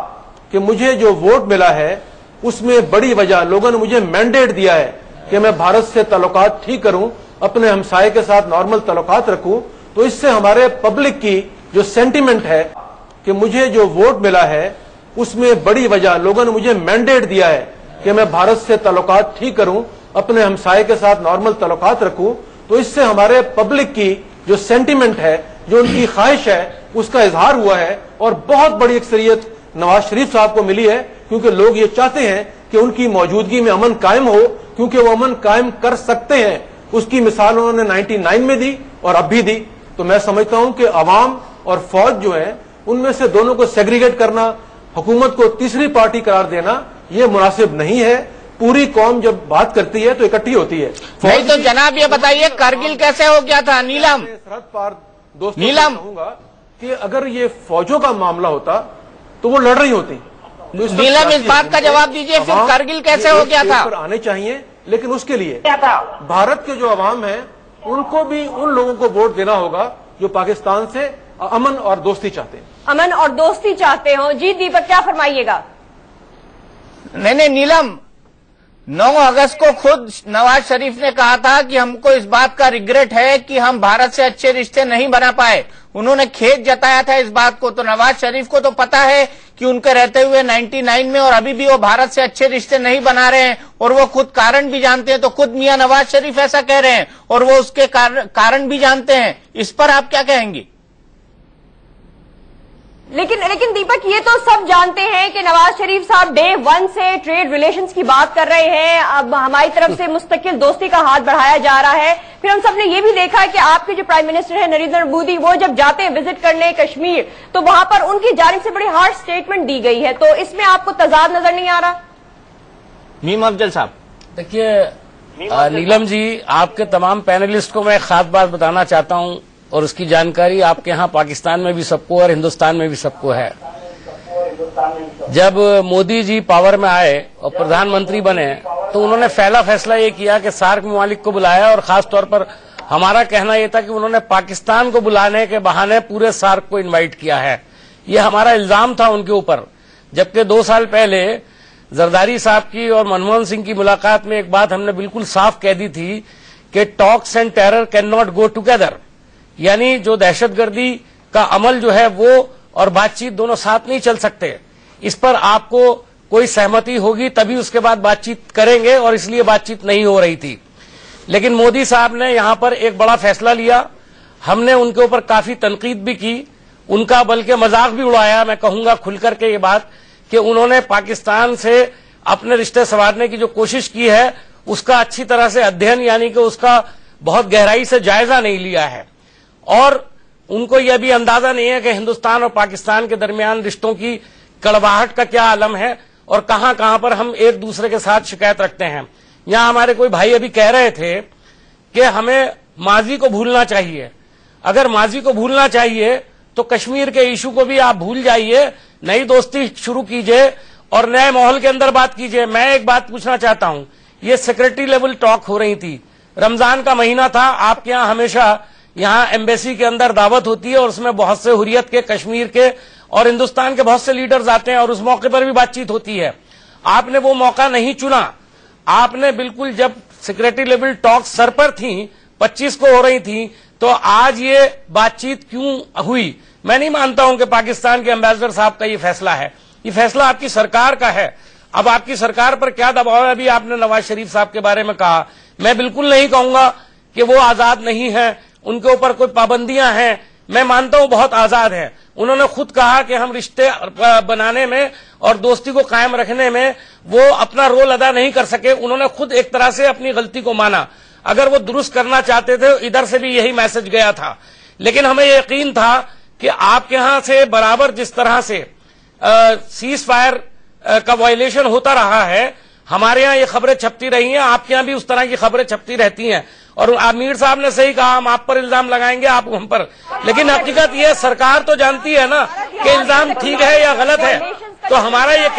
कि मुझे जो वोट मिला है उसमें बड़ी वजह लोगों ने मुझे मैंडेट दिया है कि मैं भारत से ताल्लुकात ठीक करूं, अपने हमसाये के साथ नॉर्मल ताल्लुकात रखूं। तो इससे हमारे पब्लिक की जो सेंटिमेंट है कि मुझे जो वोट मिला है उसमें बड़ी वजह लोगों ने मुझे मैंडेट दिया है कि मैं भारत से ताल्लुकात ठीक करूं, अपने हमसाये के साथ नॉर्मल ताल्लुकात रखूं। तो इससे हमारे पब्लिक की जो सेंटिमेंट है, जो उनकी ख्वाहिश है, उसका इजहार हुआ है और बहुत बड़ी अक्सरियत नवाज शरीफ साहब को मिली है, क्योंकि लोग ये चाहते हैं कि उनकी मौजूदगी में अमन कायम हो, क्योंकि वो अमन कायम कर सकते हैं। उसकी मिसाल उन्होंने 99 में दी और अब भी दी। तो मैं समझता हूं कि अवाम और फौज जो है उनमें से दोनों को सेग्रीगेट करना, हुकूमत को तीसरी पार्टी करार देना, ये मुनासिब नहीं है। पूरी कौम जब बात करती है तो इकट्ठी होती है। नहीं तो जनाब ये बताइए कारगिल कैसे हो गया था? नीलम, सरहद पार दोस्तों कहूंगा कि अगर ये फौजों का मामला होता तो वो लड़ रही होती। नीलम, इस बात का जवाब दीजिए, फिर कारगिल कैसे हो गया था? आने चाहिए, लेकिन उसके लिए भारत के जो अवाम है उनको भी उन लोगों को वोट देना होगा जो पाकिस्तान से अमन और दोस्ती चाहते हैं। अमन और दोस्ती चाहते हो। जी दीपक, क्या फरमाइएगा? नहीं नीलम, 9 अगस्त को खुद नवाज शरीफ ने कहा था कि हमको इस बात का रिग्रेट है कि हम भारत से अच्छे रिश्ते नहीं बना पाए। उन्होंने खेद जताया था इस बात को। तो नवाज शरीफ को तो पता है कि उनके रहते हुए 99 में और अभी भी वो भारत से अच्छे रिश्ते नहीं बना रहे हैं, और वो खुद कारण भी जानते हैं। तो खुद मियां नवाज शरीफ ऐसा कह रहे हैं और वो उसके कारण भी जानते हैं। इस पर आप क्या कहेंगी? लेकिन दीपक, ये तो सब जानते हैं कि नवाज शरीफ साहब डे 1 से ट्रेड रिलेशंस की बात कर रहे हैं। अब हमारी तरफ से मुस्तकिल दोस्ती का हाथ बढ़ाया जा रहा है। फिर हम सब ने ये भी देखा है कि आपके जो प्राइम मिनिस्टर है नरेंद्र मोदी, वो जब जाते हैं विजिट करने कश्मीर तो वहां पर उनकी जानिब से बड़ी हार्ड स्टेटमेंट दी गई है। तो इसमें आपको तजाद नजर नहीं आ रहा? मीम अफजल साहब, देखिए नीलम जी, आपके तमाम पैनलिस्ट को मैं एक खास बात बताना चाहता हूं और उसकी जानकारी आपके यहाँ पाकिस्तान में भी सबको और हिंदुस्तान में भी सबको है। जब मोदी जी पावर में आए और प्रधानमंत्री बने तो उन्होंने पहला फैसला ये किया कि सार्क ममालिक को बुलाया, और खास तौर पर हमारा कहना यह था कि उन्होंने पाकिस्तान को बुलाने के बहाने पूरे सार्क को इनवाइट किया है। ये हमारा इल्जाम था उनके ऊपर। जबकि 2 साल पहले जरदारी साहब की और मनमोहन सिंह की मुलाकात में एक बात हमने बिल्कुल साफ कह दी थी कि talks and terror can not go together, यानी जो दहशतगर्दी का अमल जो है वो और बातचीत दोनों साथ नहीं चल सकते। इस पर आपको कोई सहमति होगी तभी उसके बाद बातचीत करेंगे, और इसलिए बातचीत नहीं हो रही थी। लेकिन मोदी साहब ने यहां पर एक बड़ा फैसला लिया। हमने उनके ऊपर काफी तनकीद भी की, उनका बल्कि मजाक भी उड़ाया। मैं कहूंगा खुलकर के ये बात कि उन्होंने पाकिस्तान से अपने रिश्ते संवारने की जो कोशिश की है उसका अच्छी तरह से अध्ययन, यानी कि उसका बहुत गहराई से जायजा नहीं लिया है। और उनको यह भी अंदाजा नहीं है कि हिंदुस्तान और पाकिस्तान के दरमियान रिश्तों की कड़वाहट का क्या आलम है और कहां कहां पर हम एक दूसरे के साथ शिकायत रखते हैं। यहां हमारे कोई भाई अभी कह रहे थे कि हमें माजी को भूलना चाहिए। अगर माजी को भूलना चाहिए तो कश्मीर के इशू को भी आप भूल जाइए, नई दोस्ती शुरू कीजिए और नए माहौल के अंदर बात कीजिए। मैं एक बात पूछना चाहता हूं, ये सेक्रेटरी लेवल टॉक हो रही थी, रमजान का महीना था, आपके यहां हमेशा यहाँ एम्बेसी के अंदर दावत होती है और उसमें बहुत से हुर्रियत के, कश्मीर के और हिंदुस्तान के बहुत से लीडर्स आते हैं और उस मौके पर भी बातचीत होती है। आपने वो मौका नहीं चुना। आपने बिल्कुल जब सेक्रेटरी लेवल टॉक सर पर थी, 25 को हो रही थी, तो आज ये बातचीत क्यों हुई? मैं नहीं मानता हूं कि पाकिस्तान के एम्बेसडर साहब का ये फैसला है, ये फैसला आपकी सरकार का है। अब आपकी सरकार पर क्या दबाव है? अभी आपने नवाज शरीफ साहब के बारे में कहा, मैं बिल्कुल नहीं कहूंगा कि वो आजाद नहीं है, उनके ऊपर कोई पाबंदियां हैं। मैं मानता हूं बहुत आजाद हैं। उन्होंने खुद कहा कि हम रिश्ते बनाने में और दोस्ती को कायम रखने में वो अपना रोल अदा नहीं कर सके। उन्होंने खुद एक तरह से अपनी गलती को माना। अगर वो दुरुस्त करना चाहते थे, इधर से भी यही मैसेज गया था। लेकिन हमें यकीन था कि आपके यहां से बराबर जिस तरह से सीज फायर का वायलेशन होता रहा है, हमारे यहाँ ये खबरें छपती रही हैं, आपके यहाँ भी उस तरह की खबरें छपती रहती हैं। और आमिर साहब ने सही कहा, हम आप पर इल्जाम लगाएंगे, आप हम पर। लेकिन हकीकत ये सरकार तो जानती है ना कि इल्जाम ठीक है या गलत है। तो हमारा ये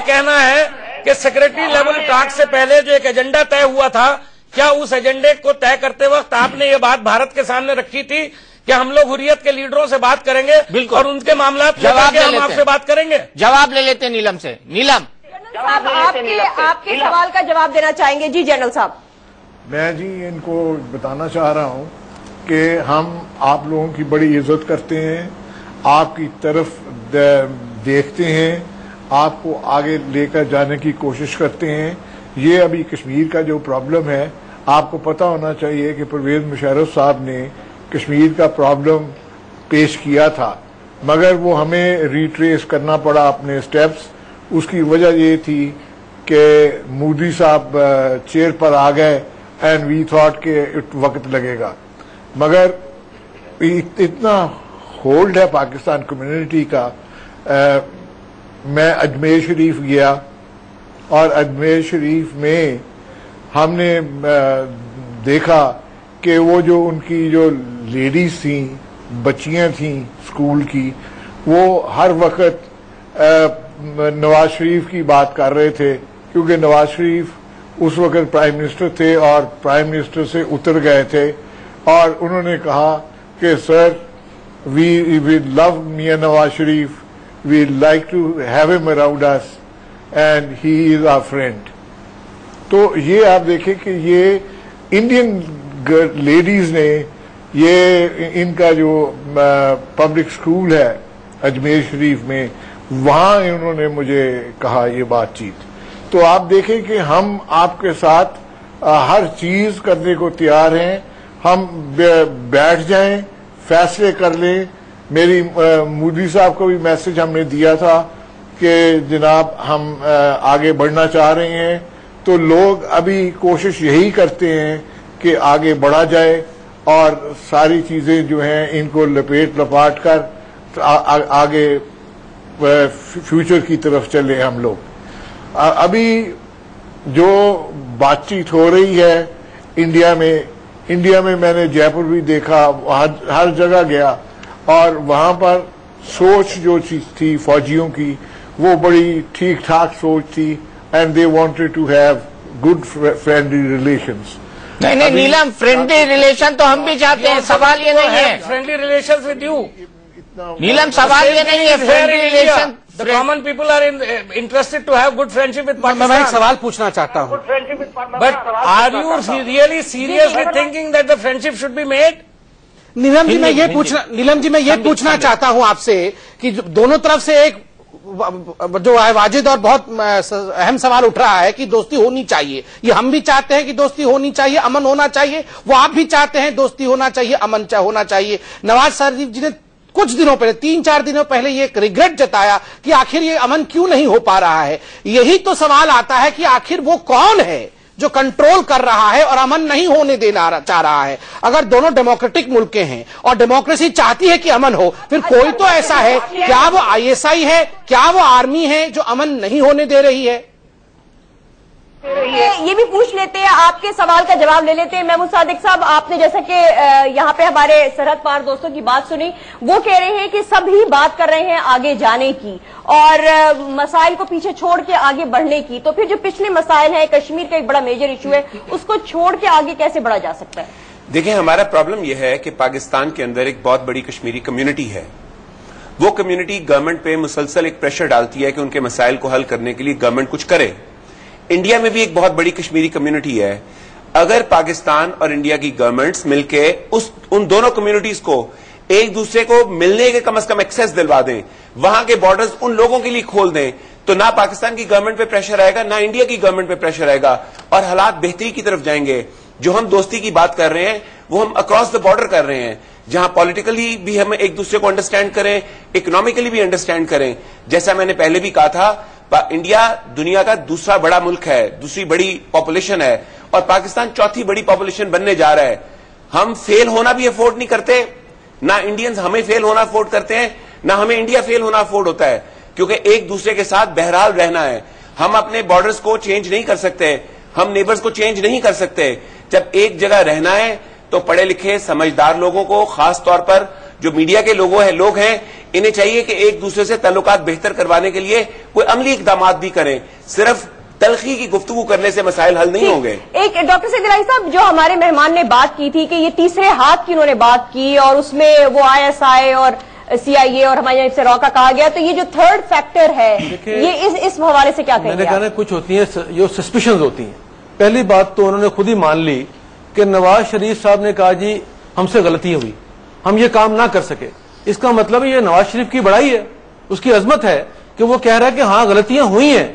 कहना है कि सेक्रेटरी लेवल टॉक से पहले जो एक एजेंडा तय हुआ था, क्या उस एजेंडे को तय करते वक्त आपने ये बात भारत के सामने रखी थी कि हम लोग हुर्रियत के लीडरों से बात करेंगे और उनके मामला हम आपसे बात करेंगे? जवाब ले लेते हैं नीलम से। नीलम साहब, आपके सवाल का जवाब देना चाहेंगे? जी जनरल साहब। मैं जी इनको बताना चाह रहा हूं कि हम आप लोगों की बड़ी इज्जत करते हैं, आपकी तरफ देखते हैं, आपको आगे लेकर जाने की कोशिश करते हैं। ये अभी कश्मीर का जो प्रॉब्लम है, आपको पता होना चाहिए कि परवेज मुशर्रफ साहब ने कश्मीर का प्रॉब्लम पेश किया था, मगर वो हमें रिट्रेस करना पड़ा अपने स्टेप्स। उसकी वजह ये थी कि मोदी साहब चेयर पर आ गए एंड वी थॉट के वक्त लगेगा। मगर इतना होल्ड है पाकिस्तान कम्युनिटी का। मैं अजमेर शरीफ गया और अजमेर शरीफ में हमने देखा कि वो जो उनकी जो लेडीज थी, बच्चियां थी स्कूल की, वो हर वक्त नवाज शरीफ की बात कर रहे थे, क्योंकि नवाज शरीफ उस वक्त प्राइम मिनिस्टर थे और प्राइम मिनिस्टर से उतर गए थे। और उन्होंने कहा कि sir, we love Mian Nawaz Sharif, we like to have him around us and he is our friend. तो ये आप देखें कि ये इंडियन लेडीज ने, ये इनका जो पब्लिक स्कूल है अजमेर शरीफ में, वहां इन्होंने मुझे कहा ये बातचीत। तो आप देखें कि हम आपके साथ हर चीज करने को तैयार हैं। हम बैठ जाएं, फैसले कर लें। मेरी मोदी साहब को भी मैसेज हमने दिया था कि जनाब हम आगे बढ़ना चाह रहे हैं। तो लोग अभी कोशिश यही करते हैं कि आगे बढ़ा जाए और सारी चीजें जो हैं इनको लपाट कर आगे फ्यूचर की तरफ चले हम लोग। अभी जो बातचीत हो रही है इंडिया में मैंने जयपुर भी देखा, हर जगह गया और वहां पर सोच जो चीज थी फौजियों की, वो बड़ी ठीक ठाक सोच थी and they wanted to have good friendly relations. नहीं नीलम, फ्रेंडली रिलेशन तो हम भी चाहते हैं, सवाल ये नहीं है। फ्रेंडली रिलेशंस विद यू नीलम, सवाल ये नहीं है friendly relation. The common people are interested to have good friendship with Pakistan. मैं एक सवाल पूछना चाहता हूँ। But are you really seriously thinking that the friendship should be made? Neelam ji मैं ये पूछना चाहता हूँ आपसे कि दोनों तरफ से एक जो है वाजिद और बहुत अहम सवाल उठ रहा है कि दोस्ती होनी चाहिए। ये हम भी चाहते हैं कि दोस्ती होनी चाहिए, अमन होना चाहिए। वो आप भी चाहते हैं दोस्ती होना चाहिए, अमन होना चाहिए। नवाज शरीफ जी ने कुछ दिनों पहले, 3-4 दिनों पहले ये रिग्रेट जताया कि आखिर ये अमन क्यों नहीं हो पा रहा है। यही तो सवाल आता है कि आखिर वो कौन है जो कंट्रोल कर रहा है और अमन नहीं होने देना चाह रहा है। अगर दोनों डेमोक्रेटिक मुल्कें हैं और डेमोक्रेसी चाहती है कि अमन हो, फिर कोई तो ऐसा है, क्या वो आईएसआई है, क्या वो आर्मी है जो अमन नहीं होने दे रही है? ये भी पूछ लेते हैं, आपके सवाल का जवाब ले लेते हैं। महमूद सादिक साहब, आपने जैसा कि यहाँ पे हमारे सरहद पार दोस्तों की बात सुनी, वो कह रहे हैं कि सभी बात कर रहे हैं आगे जाने की और मसाइल को पीछे छोड़ के आगे बढ़ने की। तो फिर जो पिछले मसाइल है, कश्मीर का एक बड़ा मेजर इशू है, उसको छोड़ के आगे कैसे बढ़ा जा सकता है? देखिए, हमारा प्रॉब्लम यह है कि पाकिस्तान के अंदर एक बहुत बड़ी कश्मीरी कम्युनिटी है। वो कम्युनिटी गवर्नमेंट पे मुसलसल एक प्रेशर डालती है कि उनके मसाइल को हल करने के लिए गवर्नमेंट कुछ करे। इंडिया में भी एक बहुत बड़ी कश्मीरी कम्युनिटी है अगर पाकिस्तान और इंडिया की गवर्नमेंट्स मिलके उन दोनों कम्युनिटीज को एक दूसरे को मिलने के कम से कम एक्सेस दिलवा दें, वहां के बॉर्डर्स उन लोगों के लिए खोल दें, तो ना पाकिस्तान की गवर्नमेंट पे प्रेशर आएगा, ना इंडिया की गवर्नमेंट पे प्रेशर आएगा और हालात बेहतरी की तरफ जाएंगे। जो हम दोस्ती की बात कर रहे हैं वो हम अक्रॉस द बॉर्डर कर रहे हैं, जहां पॉलिटिकली भी हम एक दूसरे को अंडरस्टैंड करें, इकोनॉमिकली भी अंडरस्टैंड करें। जैसा मैंने पहले भी कहा था, इंडिया दुनिया का दूसरा बड़ा मुल्क है, दूसरी बड़ी पॉपुलेशन है और पाकिस्तान चौथी बड़ी पॉपुलेशन बनने जा रहा है। हम फेल होना भी अफोर्ड नहीं करते, ना इंडियंस हमें फेल होना अफोर्ड करते हैं, ना हमें इंडिया फेल होना अफोर्ड होता है, क्योंकि एक दूसरे के साथ बहरहाल रहना है। हम अपने बॉर्डर्स को चेंज नहीं कर सकते, हम नेबर्स को चेंज नहीं कर सकते। जब एक जगह रहना है तो पढ़े लिखे समझदार लोगों को, खास तौर पर जो मीडिया के लोग हैं, इन्हें चाहिए कि एक दूसरे से ताल्लुकात बेहतर करवाने के लिए कोई अमली इकदाम भी करें। सिर्फ तलखी की गुफ्तगू करने से मसाइल हल नहीं होंगे। एक डॉक्टर सईद इलाही साहब, जो हमारे मेहमान ने बात की थी कि ये तीसरे हाथ की उन्होंने बात की और उसमें वो ISI और CIA और हमारे यहाँ से रॉ का कहा गया, तो ये जो थर्ड फैक्टर है ये इस हवाले से क्या कहेंगे? मैंने कहा कुछ होती है जो सस्पिशंस होती हैं। पहली बात तो उन्होंने खुद ही मान ली कि नवाज शरीफ साहब ने कहा जी हमसे गलती हुई, हम ये काम ना कर सके। इसका मतलब ये नवाज शरीफ की बड़ाई है, उसकी अजमत है कि वो कह रहा है कि हाँ गलतियां हुई हैं।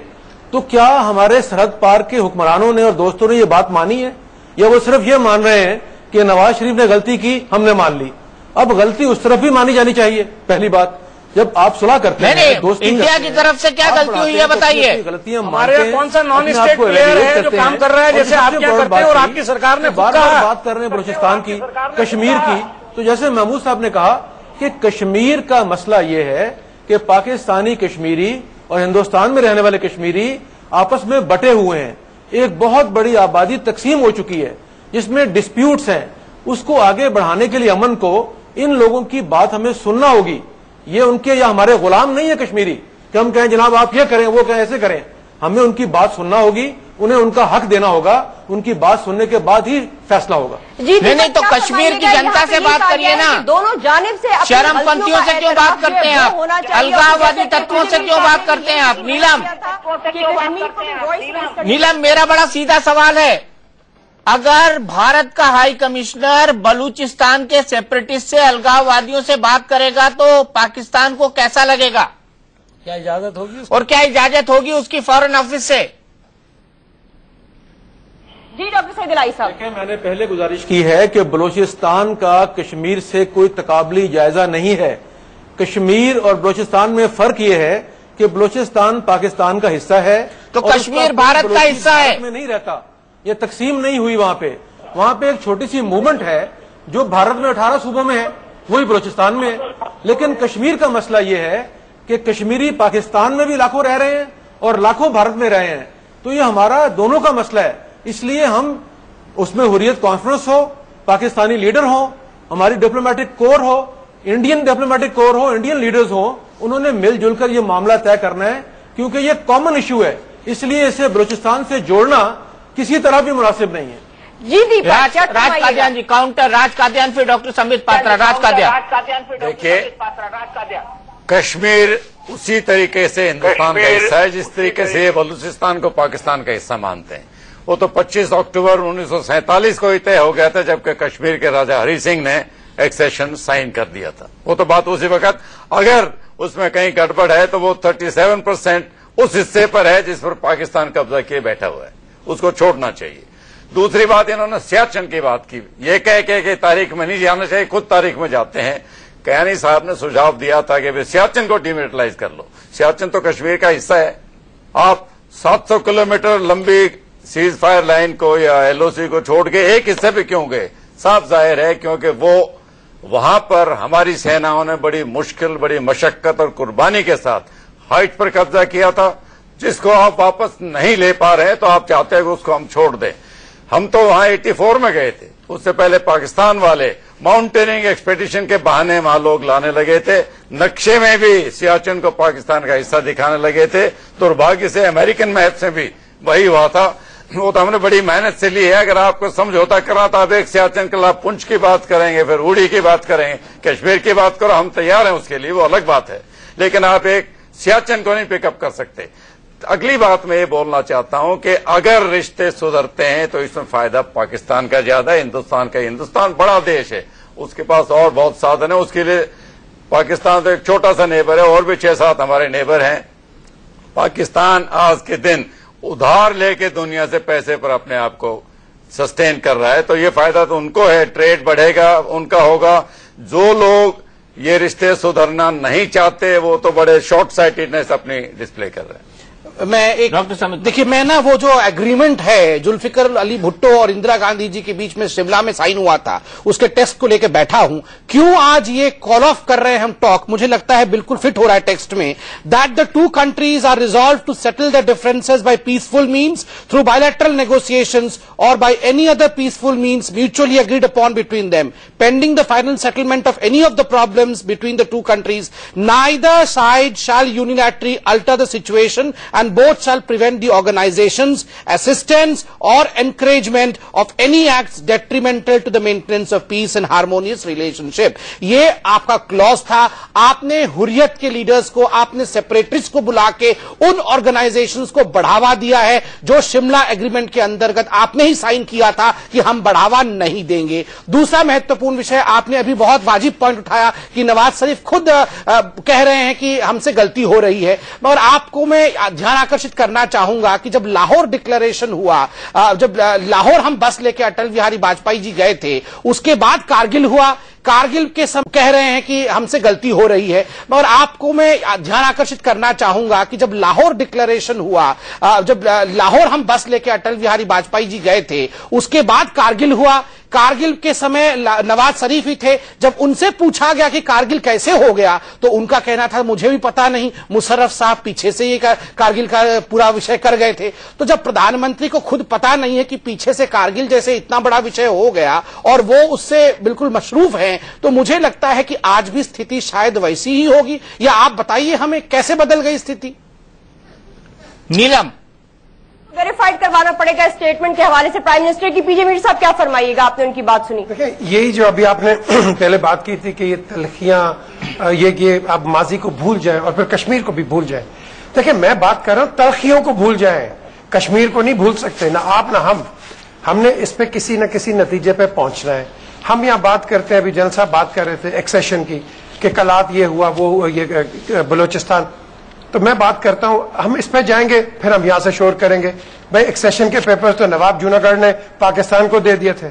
तो क्या हमारे सरहद पार के हुक्मरानों ने और दोस्तों ने ये बात मानी है, या वो सिर्फ ये मान रहे हैं कि नवाज शरीफ ने गलती की, हमने मान ली? अब गलती उस तरफ भी मानी जानी चाहिए। पहली बात, जब आप सुलह करते हैं, दोस्ती इंडिया की तरफ से क्या गलती हुई है बताइए? गलतियां हमारे यहाँ कौन सा नॉन स्टेट प्लेयर है जो काम कर रहा है जैसे आप क्या करते हैं और आपकी सरकार ने बार बार बात कर रहे हैं बलूचिस्तान की, कश्मीर की। तो जैसे महमूद साहब ने कहा कि कश्मीर का मसला ये है कि पाकिस्तानी कश्मीरी और हिंदुस्तान में रहने वाले कश्मीरी आपस में बटे हुए हैं। एक बहुत बड़ी आबादी तकसीम हो चुकी है जिसमें डिस्प्यूट्स हैं। उसको आगे बढ़ाने के लिए अमन को इन लोगों की बात हमें सुनना होगी। ये उनके या हमारे गुलाम नहीं है कश्मीरी कि हम कहें जनाब आप ये करें, वो कहें ऐसे करें। हमें उनकी बात सुनना होगी, उन्हें उनका हक देना होगा, उनकी बात सुनने के बाद ही फैसला होगा। जी नहीं तो कश्मीर की जनता से बात करिए ना, दोनों जानिब से चरमपंथियों से क्यों बात करते हैं आप, अलगाववादी तत्वों से क्यों बात करते हैं आप? नीलम मेरा बड़ा सीधा सवाल है, अगर भारत का हाई कमिश्नर बलूचिस्तान के सेपरेटिस्ट से, अलगाववादियों से बात करेगा तो पाकिस्तान को कैसा लगेगा? क्या इजाजत होगी? और क्या इजाजत होगी उसकी फॉरेन ऑफिस से? जी डॉक्टर सईद इलाही साहब, देखिए मैंने पहले गुजारिश की है कि बलूचिस्तान का कश्मीर से कोई तकाबली जायजा नहीं है। कश्मीर और बलूचिस्तान में फर्क ये है कि बलूचिस्तान पाकिस्तान का हिस्सा है तो कश्मीर भारत का हिस्सा है, में नहीं रहता। ये तकसीम नहीं हुई वहां पे एक छोटी सी मूवमेंट है जो भारत में 18 सूबों में है, वही बलूचिस्तान में है। लेकिन कश्मीर का मसला ये है कि कश्मीरी पाकिस्तान में भी लाखों रह रहे हैं और लाखों भारत में रहे हैं। तो ये हमारा दोनों का मसला है, इसलिए हम उसमें हुर्रियत कॉन्फ्रेंस हो, पाकिस्तानी लीडर हो, हमारी डिप्लोमेटिक कोर हो, इंडियन डिप्लोमेटिक कोर हो, इंडियन लीडर्स हो, उन्होंने मिलजुल कर ये मामला तय करना है क्योंकि ये कॉमन इश्यू है। इसलिए इसे बलूचिस्तान से जोड़ना किसी तरह भी मुनासिब नहीं है। जी राज कादियान जी, काउंटर राज कादियान, फिर डॉक्टर संबित पात्रा। राज कादियान, देखिए कश्मीर उसी तरीके से हिंदुस्तान का हिस्सा है जिस तरीके से बलूचिस्तान को पाकिस्तान का हिस्सा मानते हैं। वो तो 25 अक्टूबर 1947 को ही तय हो गया था जबकि कश्मीर के राजा हरि सिंह ने एक्सेशन साइन कर दिया था। वो तो बात उसी वक्त, अगर उसमें कहीं गड़बड़ है तो वो 37% उस हिस्से पर है जिस पर पाकिस्तान कब्जा किए बैठा हुआ है, उसको छोड़ना चाहिए। दूसरी बात, इन्होंने सियाचिन की बात की, ये कह के कि तारीख में नहीं जाना चाहिए, खुद तारीख में जाते हैं। कैनी साहब ने सुझाव दिया था कि सियाचिन को डिमिलिटराइज कर लो। सियाचिन तो कश्मीर का हिस्सा है। आप 700 किलोमीटर लंबी सीज फायर लाइन को या LOC को छोड़ के एक हिस्से पे क्यों गए? साफ जाहिर है क्योंकि वो वहां पर हमारी सेनाओं ने बड़ी मुश्किल, बड़ी मशक्कत और कुर्बानी के साथ हाइट पर कब्जा किया था, जिसको आप वापस नहीं ले पा रहे हैं तो आप चाहते हैं कि उसको हम छोड़ दें। हम तो वहां 84 में गए थे, उससे पहले पाकिस्तान वाले माउंटेनिंग एक्सपेडिशन के बहाने वहां लोग लाने लगे थे। नक्शे में भी सियाचिन को पाकिस्तान का हिस्सा दिखाने लगे थे। दुर्भाग्य से अमेरिकन मैप से भी वही हुआ था। वो तो हमने बड़ी मेहनत से ली है। अगर आपको समझौता करा तो आप एक सियाचिन के खिलाफ पुंछ की बात करेंगे, फिर उड़ी की बात करेंगे, कश्मीर की बात करो, हम तैयार हैं उसके लिए, वो अलग बात है। लेकिन आप एक सियाचिन को नहीं पिकअप कर सकते। अगली बात मैं ये बोलना चाहता हूं कि अगर रिश्ते सुधरते हैं तो इसमें फायदा पाकिस्तान का ज्यादा है, हिंदुस्तान का। हिंदुस्तान बड़ा देश है, उसके पास और बहुत साधन है। उसके लिए पाकिस्तान तो एक छोटा सा नेबर है, और भी 6-7 हमारे नेबर हैं। पाकिस्तान आज के दिन उधार लेके दुनिया से पैसे पर अपने आप को सस्टेन कर रहा है, तो ये फायदा तो उनको है, ट्रेड बढ़ेगा, उनका होगा। जो लोग ये रिश्ते सुधरना नहीं चाहते वो तो बड़े शॉर्ट साइटेडनेस अपनी डिस्प्ले कर रहे हैं। मैं एक देखिए, मैं ना वो जो एग्रीमेंट है जुल्फिकर अली भुट्टो और इंदिरा गांधी जी के बीच में शिमला में साइन हुआ था, उसके टेक्स्ट को लेकर बैठा हूं। क्यों आज ये कॉल ऑफ कर रहे हैं हम टॉक, मुझे लगता है बिल्कुल फिट हो रहा है टेक्स्ट में, that the 2 countries are resolve to settle the differences by peaceful means through bilateral negotiations और by any other peaceful means mutually agreed upon between them pending the final settlement of any of the problems between the 2 countries. Neither side shall unilaterally alter the situation and both shall prevent the organization's assistance or encouragement of any acts detrimental to the maintenance of peace and harmonious relationship. ये आपका clause था। आपने हुर्रियत के leaders को, आपने separatist को बुला के उन ऑर्गेनाइजेशंस को बढ़ावा दिया है जो शिमला एग्रीमेंट के अंतर्गत आपने ही साइन किया था कि हम बढ़ावा नहीं देंगे। दूसरा महत्वपूर्ण विषय आपने अभी बहुत वाजिब पॉइंट उठाया कि नवाज शरीफ खुद कह रहे हैं कि हमसे गलती हो रही है, मगर आपको मैं ध्यान आकर्षित करना चाहूंगा कि जब लाहौर डिक्लेरेशन हुआ, जब लाहौर हम बस लेके अटल बिहारी वाजपेयी जी गए थे, उसके बाद कारगिल हुआ। कारगिल के सब कह रहे हैं कि हमसे गलती हो रही है, मगर आपको मैं ध्यान आकर्षित करना चाहूंगा कि जब लाहौर डिक्लेरेशन हुआ, जब लाहौर हम बस लेके अटल बिहारी वाजपेयी जी गए थे, उसके बाद कारगिल हुआ। कारगिल के समय नवाज शरीफ ही थे। जब उनसे पूछा गया कि कारगिल कैसे हो गया, तो उनका कहना था मुझे भी पता नहीं, मुशर्रफ साहब पीछे से ये कारगिल का पूरा विषय कर गए थे। तो जब प्रधानमंत्री को खुद पता नहीं है कि पीछे से कारगिल जैसे इतना बड़ा विषय हो गया और वो उससे बिल्कुल मशरूफ है, तो मुझे लगता है कि आज भी स्थिति शायद वैसी ही होगी। या आप बताइए हमें कैसे बदल गई स्थिति? नीलम, वेरीफाइड करवाना पड़ेगा स्टेटमेंट के हवाले से प्राइम मिनिस्टर की। पीजे मीर साहब क्या फरमाइएगा, आपने उनकी बात सुनी? देखिए, यही जो अभी आपने पहले बात की थी कि ये तलखियां, ये आप माजी को भूल जाएं और फिर कश्मीर को भी भूल जाएं। देखिए, मैं बात कर रहा हूं तलखियों को भूल जाएं, कश्मीर को नहीं भूल सकते, ना आप ना हम। हमने इस पे किसी न किसी नतीजे पे पहुंचना है। हम यहाँ बात करते हैं, अभी जनरल साहब बात कर रहे थे एक्सेशन की कि कलात ये हुआ, वो ये बलोचिस्तान। तो मैं बात करता हूं, हम इस पे जाएंगे फिर हम यहां से शोर करेंगे। भाई, एक्सेशन के पेपर्स तो नवाब जूनागढ़ ने पाकिस्तान को दे दिए थे।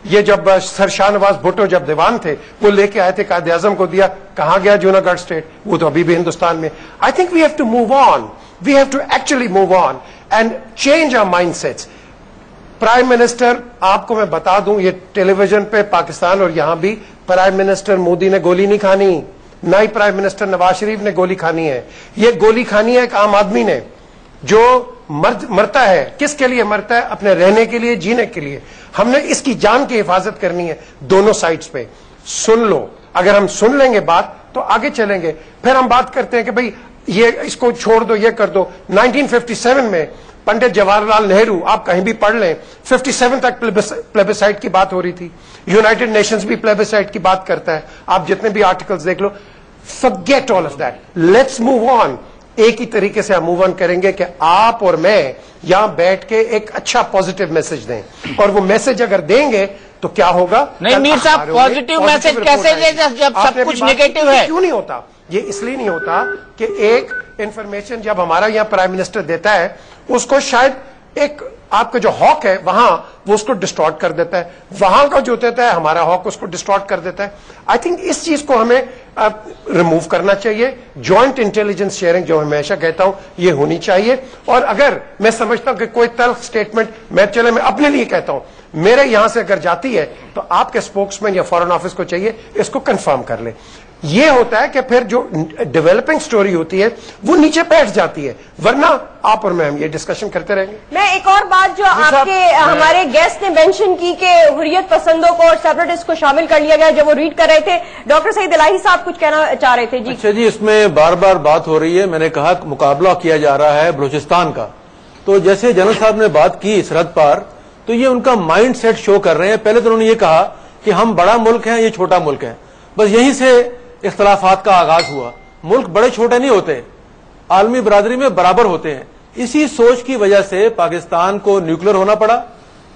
ये जब सर शाहनवाज भुट्टो जब दीवान थे, वो लेके आए थे, कायदे आजम को दिया। कहां गया जूनागढ़ स्टेट? वो तो अभी भी हिंदुस्तान में। I think we have to move on, we have to actually move on and change our mindsets. Prime minister, आपको मैं बता दूं, ये टेलीविजन पे पाकिस्तान और यहां भी प्राइम मिनिस्टर मोदी ने गोली नहीं खानी, ना ही प्राइम मिनिस्टर नवाज शरीफ ने गोली खानी है। ये गोली खानी है एक आम आदमी ने, जो मरता है। किसके लिए मरता है? अपने रहने के लिए, जीने के लिए। हमने इसकी जान की हिफाजत करनी है दोनों साइड्स पे। सुन लो, अगर हम सुन लेंगे बात तो आगे चलेंगे। फिर हम बात करते हैं कि भाई ये इसको छोड़ दो, ये कर दो। 1957 में पंडित जवाहरलाल नेहरू, आप कहीं भी पढ़ लें, 57 तक प्लेबिसाइट की बात हो रही थी। यूनाइटेड नेशंस भी प्लेबिसाइट की बात करता है, आप जितने भी आर्टिकल्स देख लो। Forget all of that, let's move on. एक ही तरीके से हम मूव ऑन करेंगे कि आप और मैं यहां बैठ के एक अच्छा पॉजिटिव मैसेज दें, और वो मैसेज अगर देंगे तो क्या होगा? नहीं मीर साहब, पॉजिटिव मैसेज कैसे दे जब सब कुछ नेगेटिव है? क्यों नहीं होता? ये इसलिए नहीं होता कि एक इंफॉर्मेशन जब हमारा यहाँ प्राइम मिनिस्टर देता है, उसको शायद एक आपका जो हॉक है वहां, वो उसको डिस्टॉर्ट कर देता है। वहां का जो देता है हमारा हॉक उसको डिस्टॉर्ट कर देता है। आई थिंक इस चीज को हमें रिमूव करना चाहिए। जॉइंट इंटेलिजेंस शेयरिंग, जो हमेशा कहता हूं, ये होनी चाहिए। और अगर मैं समझता हूं कि कोई तल्ख स्टेटमेंट, मैं अपने लिए कहता हूं, मेरे यहां से अगर जाती है तो आपके स्पोक्समैन या फॉरेन ऑफिस को चाहिए इसको कंफर्म कर ले। ये होता है कि फिर जो डेवलपिंग स्टोरी होती है वो नीचे बैठ जाती है, वरना आप और मैं हम ये डिस्कशन करते रहेंगे। मैं एक और बात जो आपके हमारे गेस्ट ने मेंशन की कि हुर्रियत पसंदों को और सेपरेटिस्ट को शामिल कर लिया गया, जब वो रीड कर रहे थे, डॉक्टर सईद इलाही साहब कुछ कहना चाह रहे थे। जी अच्छा जी, इसमें बार बार बात हो रही है, मैंने कहा मुकाबला किया जा रहा है बलूचिस्तान का। तो जैसे जनरल साहब ने बात की सरहद पार, तो ये उनका माइंड सेट शो कर रहे हैं। पहले तो उन्होंने ये कहा कि हम बड़ा मुल्क है, ये छोटा मुल्क है, बस यहीं से इख्तलाफात का आगाज हुआ। मुल्क बड़े छोटे नहीं होते, आलमी बरादरी में बराबर होते हैं। इसी सोच की वजह से पाकिस्तान को न्यूक्लियर होना पड़ा,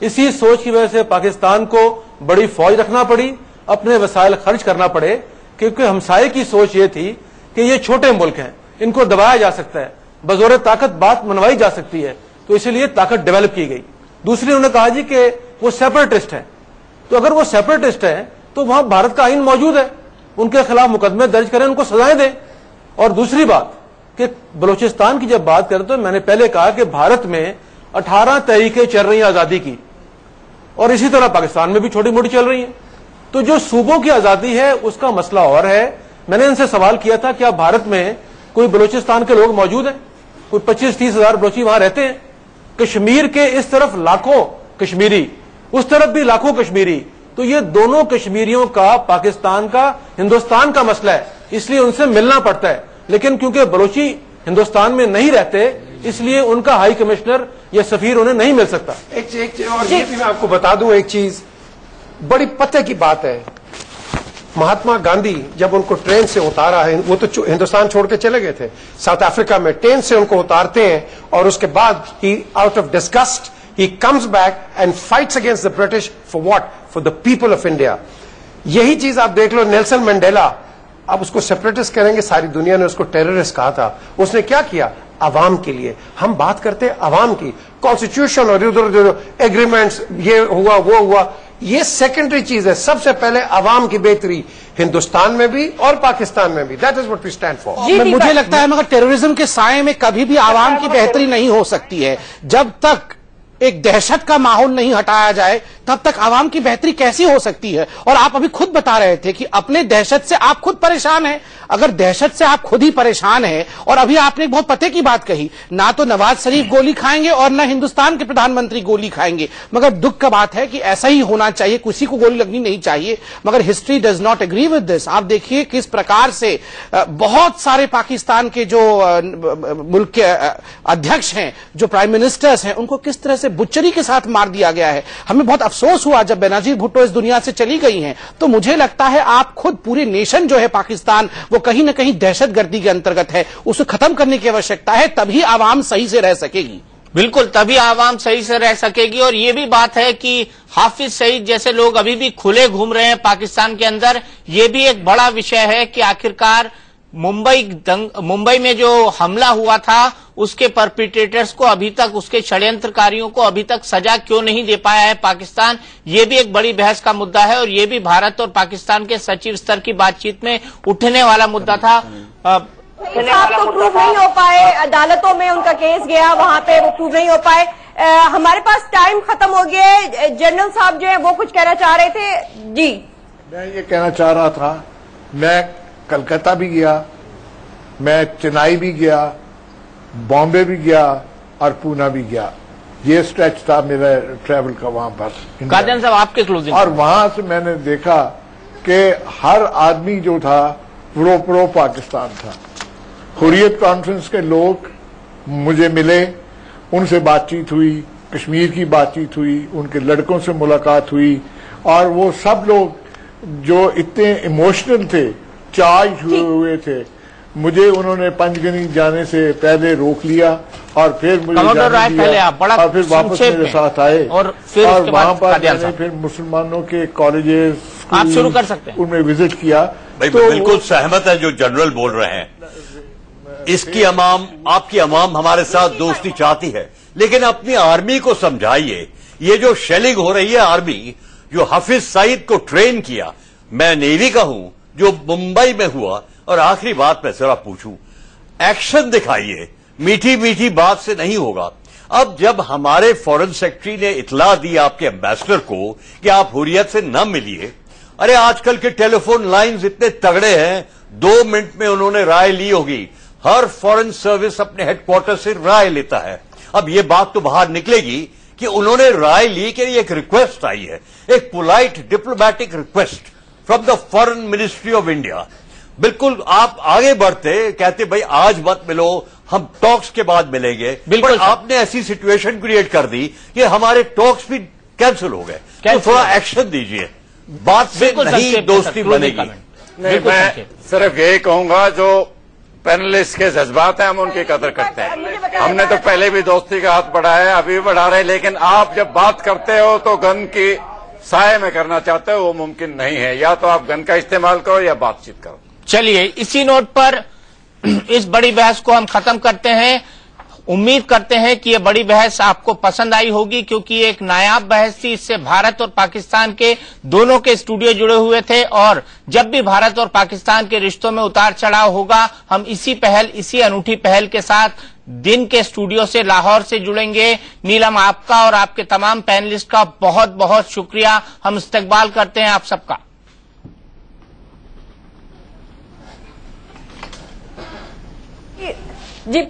इसी सोच की वजह से पाकिस्तान को बड़ी फौज रखना पड़ी, अपने वसाइल खर्च करना पड़े, क्योंकि हमसाये की सोच ये थी कि ये छोटे मुल्क हैं, इनको दबाया जा सकता है, बजोर ताकत बात मनवाई जा सकती है, तो इसीलिए ताकत डेवलप की गई। दूसरी उन्होंने कहा जी कि वो सेपरेटिस्ट है, तो अगर वो सेपरेटिस्ट है तो वहां भारत का आइन मौजूद है, उनके खिलाफ मुकदमे दर्ज करें, उनको सजाएं दें। और दूसरी बात कि बलूचिस्तान की जब बात करें तो मैंने पहले कहा कि भारत में 18 तहरीकें चल रही हैं आजादी की, और इसी तरह पाकिस्तान में भी छोटी मोटी चल रही हैं। तो जो सूबों की आजादी है उसका मसला और है। मैंने इनसे सवाल किया था क्या भारत में कोई बलूचिस्तान के लोग मौजूद हैं, कोई 25-30 हजार बलोची वहां रहते हैं। कश्मीर के इस तरफ लाखों कश्मीरी, उस तरफ भी लाखों कश्मीरी, तो ये दोनों कश्मीरियों का पाकिस्तान का हिंदुस्तान का मसला है, इसलिए उनसे मिलना पड़ता है। लेकिन क्योंकि बलोची हिंदुस्तान में नहीं रहते, इसलिए उनका हाई कमिश्नर या सफीर उन्हें नहीं मिल सकता। एक और ये भी मैं आपको बता दूं, एक चीज बड़ी पते की बात है, महात्मा गांधी जब उनको ट्रेन से उतारा है, वो तो हिंदुस्तान छोड़ के चले गए थे, साउथ अफ्रीका में ट्रेन से उनको उतारते हैं, और उसके बाद ही out of disgust he comes back and fights against the British for what? For the people of India. यही चीज आप देख लो, नेल्सन मंडेला, अब उसको सेपरेटिस्ट करेंगे, सारी दुनिया ने उसको टेररिस्ट कहा था, उसने क्या किया? अवाम के लिए। हम बात करते हैं अवाम की, कॉन्स्टिट्यूशन और इधर उधर एग्रीमेंट्स, ये हुआ वो हुआ, ये सेकेंडरी चीज है। सबसे पहले अवाम की बेहतरी हिंदुस्तान में भी और पाकिस्तान में भी, that is what we stand for. मुझे लगता है मगर टेररिज्म के साए में कभी भी अवाम की बेहतरी नहीं हो सकती है। जब तक एक दहशत का माहौल नहीं हटाया जाए तब तक आवाम की बेहतरी कैसी हो सकती है। और आप अभी खुद बता रहे थे कि अपने दहशत से आप खुद परेशान हैं। अगर दहशत से आप खुद ही परेशान हैं, और अभी आपने एक बहुत पते की बात कही, ना तो नवाज शरीफ गोली खाएंगे और ना हिंदुस्तान के प्रधानमंत्री गोली खाएंगे, मगर दुख का बात है कि ऐसा ही होना चाहिए, किसी को गोली लगनी नहीं चाहिए, मगर history does not agree with this. आप देखिए किस प्रकार से बहुत सारे पाकिस्तान के जो मुल्क के अध्यक्ष हैं, जो प्राइम मिनिस्टर्स हैं, उनको किस तरह से बुच्चरी के साथ मार दिया गया है। हमें बहुत अफसोस हुआ जब बेनजीर भुट्टो इस दुनिया से चली गई हैं। तो मुझे लगता है आप खुद, पूरे नेशन जो है पाकिस्तान, वो कहीं ना कहीं दहशतगर्दी के अंतर्गत है, उसे खत्म करने की आवश्यकता है, तभी आवाम सही से रह सकेगी। बिल्कुल, तभी आवाम सही से रह सकेगी। और ये भी बात है कि हाफिज सईद जैसे लोग अभी भी खुले घूम रहे हैं पाकिस्तान के अंदर, ये भी एक बड़ा विषय है कि आखिरकार मुंबई में जो हमला हुआ था उसके परपिट्रेटर्स को अभी तक, उसके षड्यंत्रकारियों को अभी तक सजा क्यों नहीं दे पाया है पाकिस्तान। ये भी एक बड़ी बहस का मुद्दा है, और ये भी भारत और पाकिस्तान के सचिव स्तर की बातचीत में उठने वाला मुद्दा था। साहब तो प्रूव नहीं हो पाए, अदालतों में उनका केस गया, वहां पे वो प्रूव नहीं हो पाए। हमारे पास टाइम खत्म हो गया है। जनरल साहब जो है वो कुछ कहना चाह रहे थे। जी, मैं ये कहना चाह रहा था, मैं कलकत्ता भी गया, मैं चेन्नई भी गया, बॉम्बे भी गया और पूना भी गया। ये स्ट्रेच था मेरा ट्रैवल का वहां पर। कादन साहब आपके क्लोजिंग। और वहां से मैंने देखा कि हर आदमी जो था प्रो पाकिस्तान था। हुर्रियत कॉन्फ्रेंस के लोग मुझे मिले, उनसे बातचीत हुई, कश्मीर की बातचीत हुई, उनके लड़कों से मुलाकात हुई, और वो सब लोग जो इतने इमोशनल थे, चार्ज हुए थे, मुझे उन्होंने पंचगनी जाने से पहले रोक लिया और फिर मुझे जाने दिया, और फिर वापस मेरे साथ आए, और वहां पर मैंने फिर मुसलमानों के कॉलेजेस, आप शुरू कर सकते हैं, उनमें विजिट किया। भाई तो बिल्कुल सहमत है जो जनरल बोल रहे हैं। इसकी अवाम, आपकी अवाम हमारे साथ दोस्ती चाहती है, लेकिन अपनी आर्मी को समझाइए। ये जो शेलिंग हो रही है, आर्मी जो हाफिज सईद को ट्रेन किया, मैं नेवी का हूं, जो मुंबई में हुआ। और आखिरी बात मैं जरा पूछूं, एक्शन दिखाइए, मीठी मीठी बात से नहीं होगा। अब जब हमारे फॉरेन सेक्रेटरी ने इतला दी आपके एम्बेसडर को कि आप हुर्रियत से न मिलिए, अरे आजकल के टेलीफोन लाइंस इतने तगड़े हैं, 2 मिनट में उन्होंने राय ली होगी। हर फॉरेन सर्विस अपने हेडक्वार्टर से राय लेता है। अब ये बात तो बाहर निकलेगी कि उन्होंने राय ली कि एक रिक्वेस्ट आई है, एक polite diplomatic request from the foreign ministry of India. बिल्कुल आप आगे बढ़ते, कहते भाई आज मत मिलो, हम टॉक्स के बाद मिलेंगे, पर आपने ऐसी सिचुएशन क्रिएट कर दी कि हमारे टॉक्स भी कैंसिल हो गए। तो थोड़ा एक्शन दीजिए, बात से नहीं दोस्ती बनेगी। नहीं, मैं सिर्फ यही कहूंगा, जो पैनलिस्ट के जज्बात हैं, हम उनकी कदर करते हैं। हमने तो पहले भी दोस्ती का हाथ बढ़ाया, अभी भी बढ़ा रहे, लेकिन आप जब बात करते हो तो गन की साए में करना चाहते हो, वो मुमकिन नहीं है। या तो आप गन का इस्तेमाल करो या बातचीत करो। चलिए इसी नोट पर इस बड़ी बहस को हम खत्म करते हैं। उम्मीद करते हैं कि ये बड़ी बहस आपको पसंद आई होगी, क्योंकि एक नायाब बहस थी। इससे भारत और पाकिस्तान के दोनों के स्टूडियो जुड़े हुए थे, और जब भी भारत और पाकिस्तान के रिश्तों में उतार चढ़ाव होगा, हम इसी अनूठी पहल के साथ दिन के स्टूडियो से लाहौर से जुड़ेंगे। नीलम, आपका और आपके तमाम पैनलिस्ट का बहुत बहुत शुक्रिया। हम इस्तकबाल करते हैं आप सबका। जी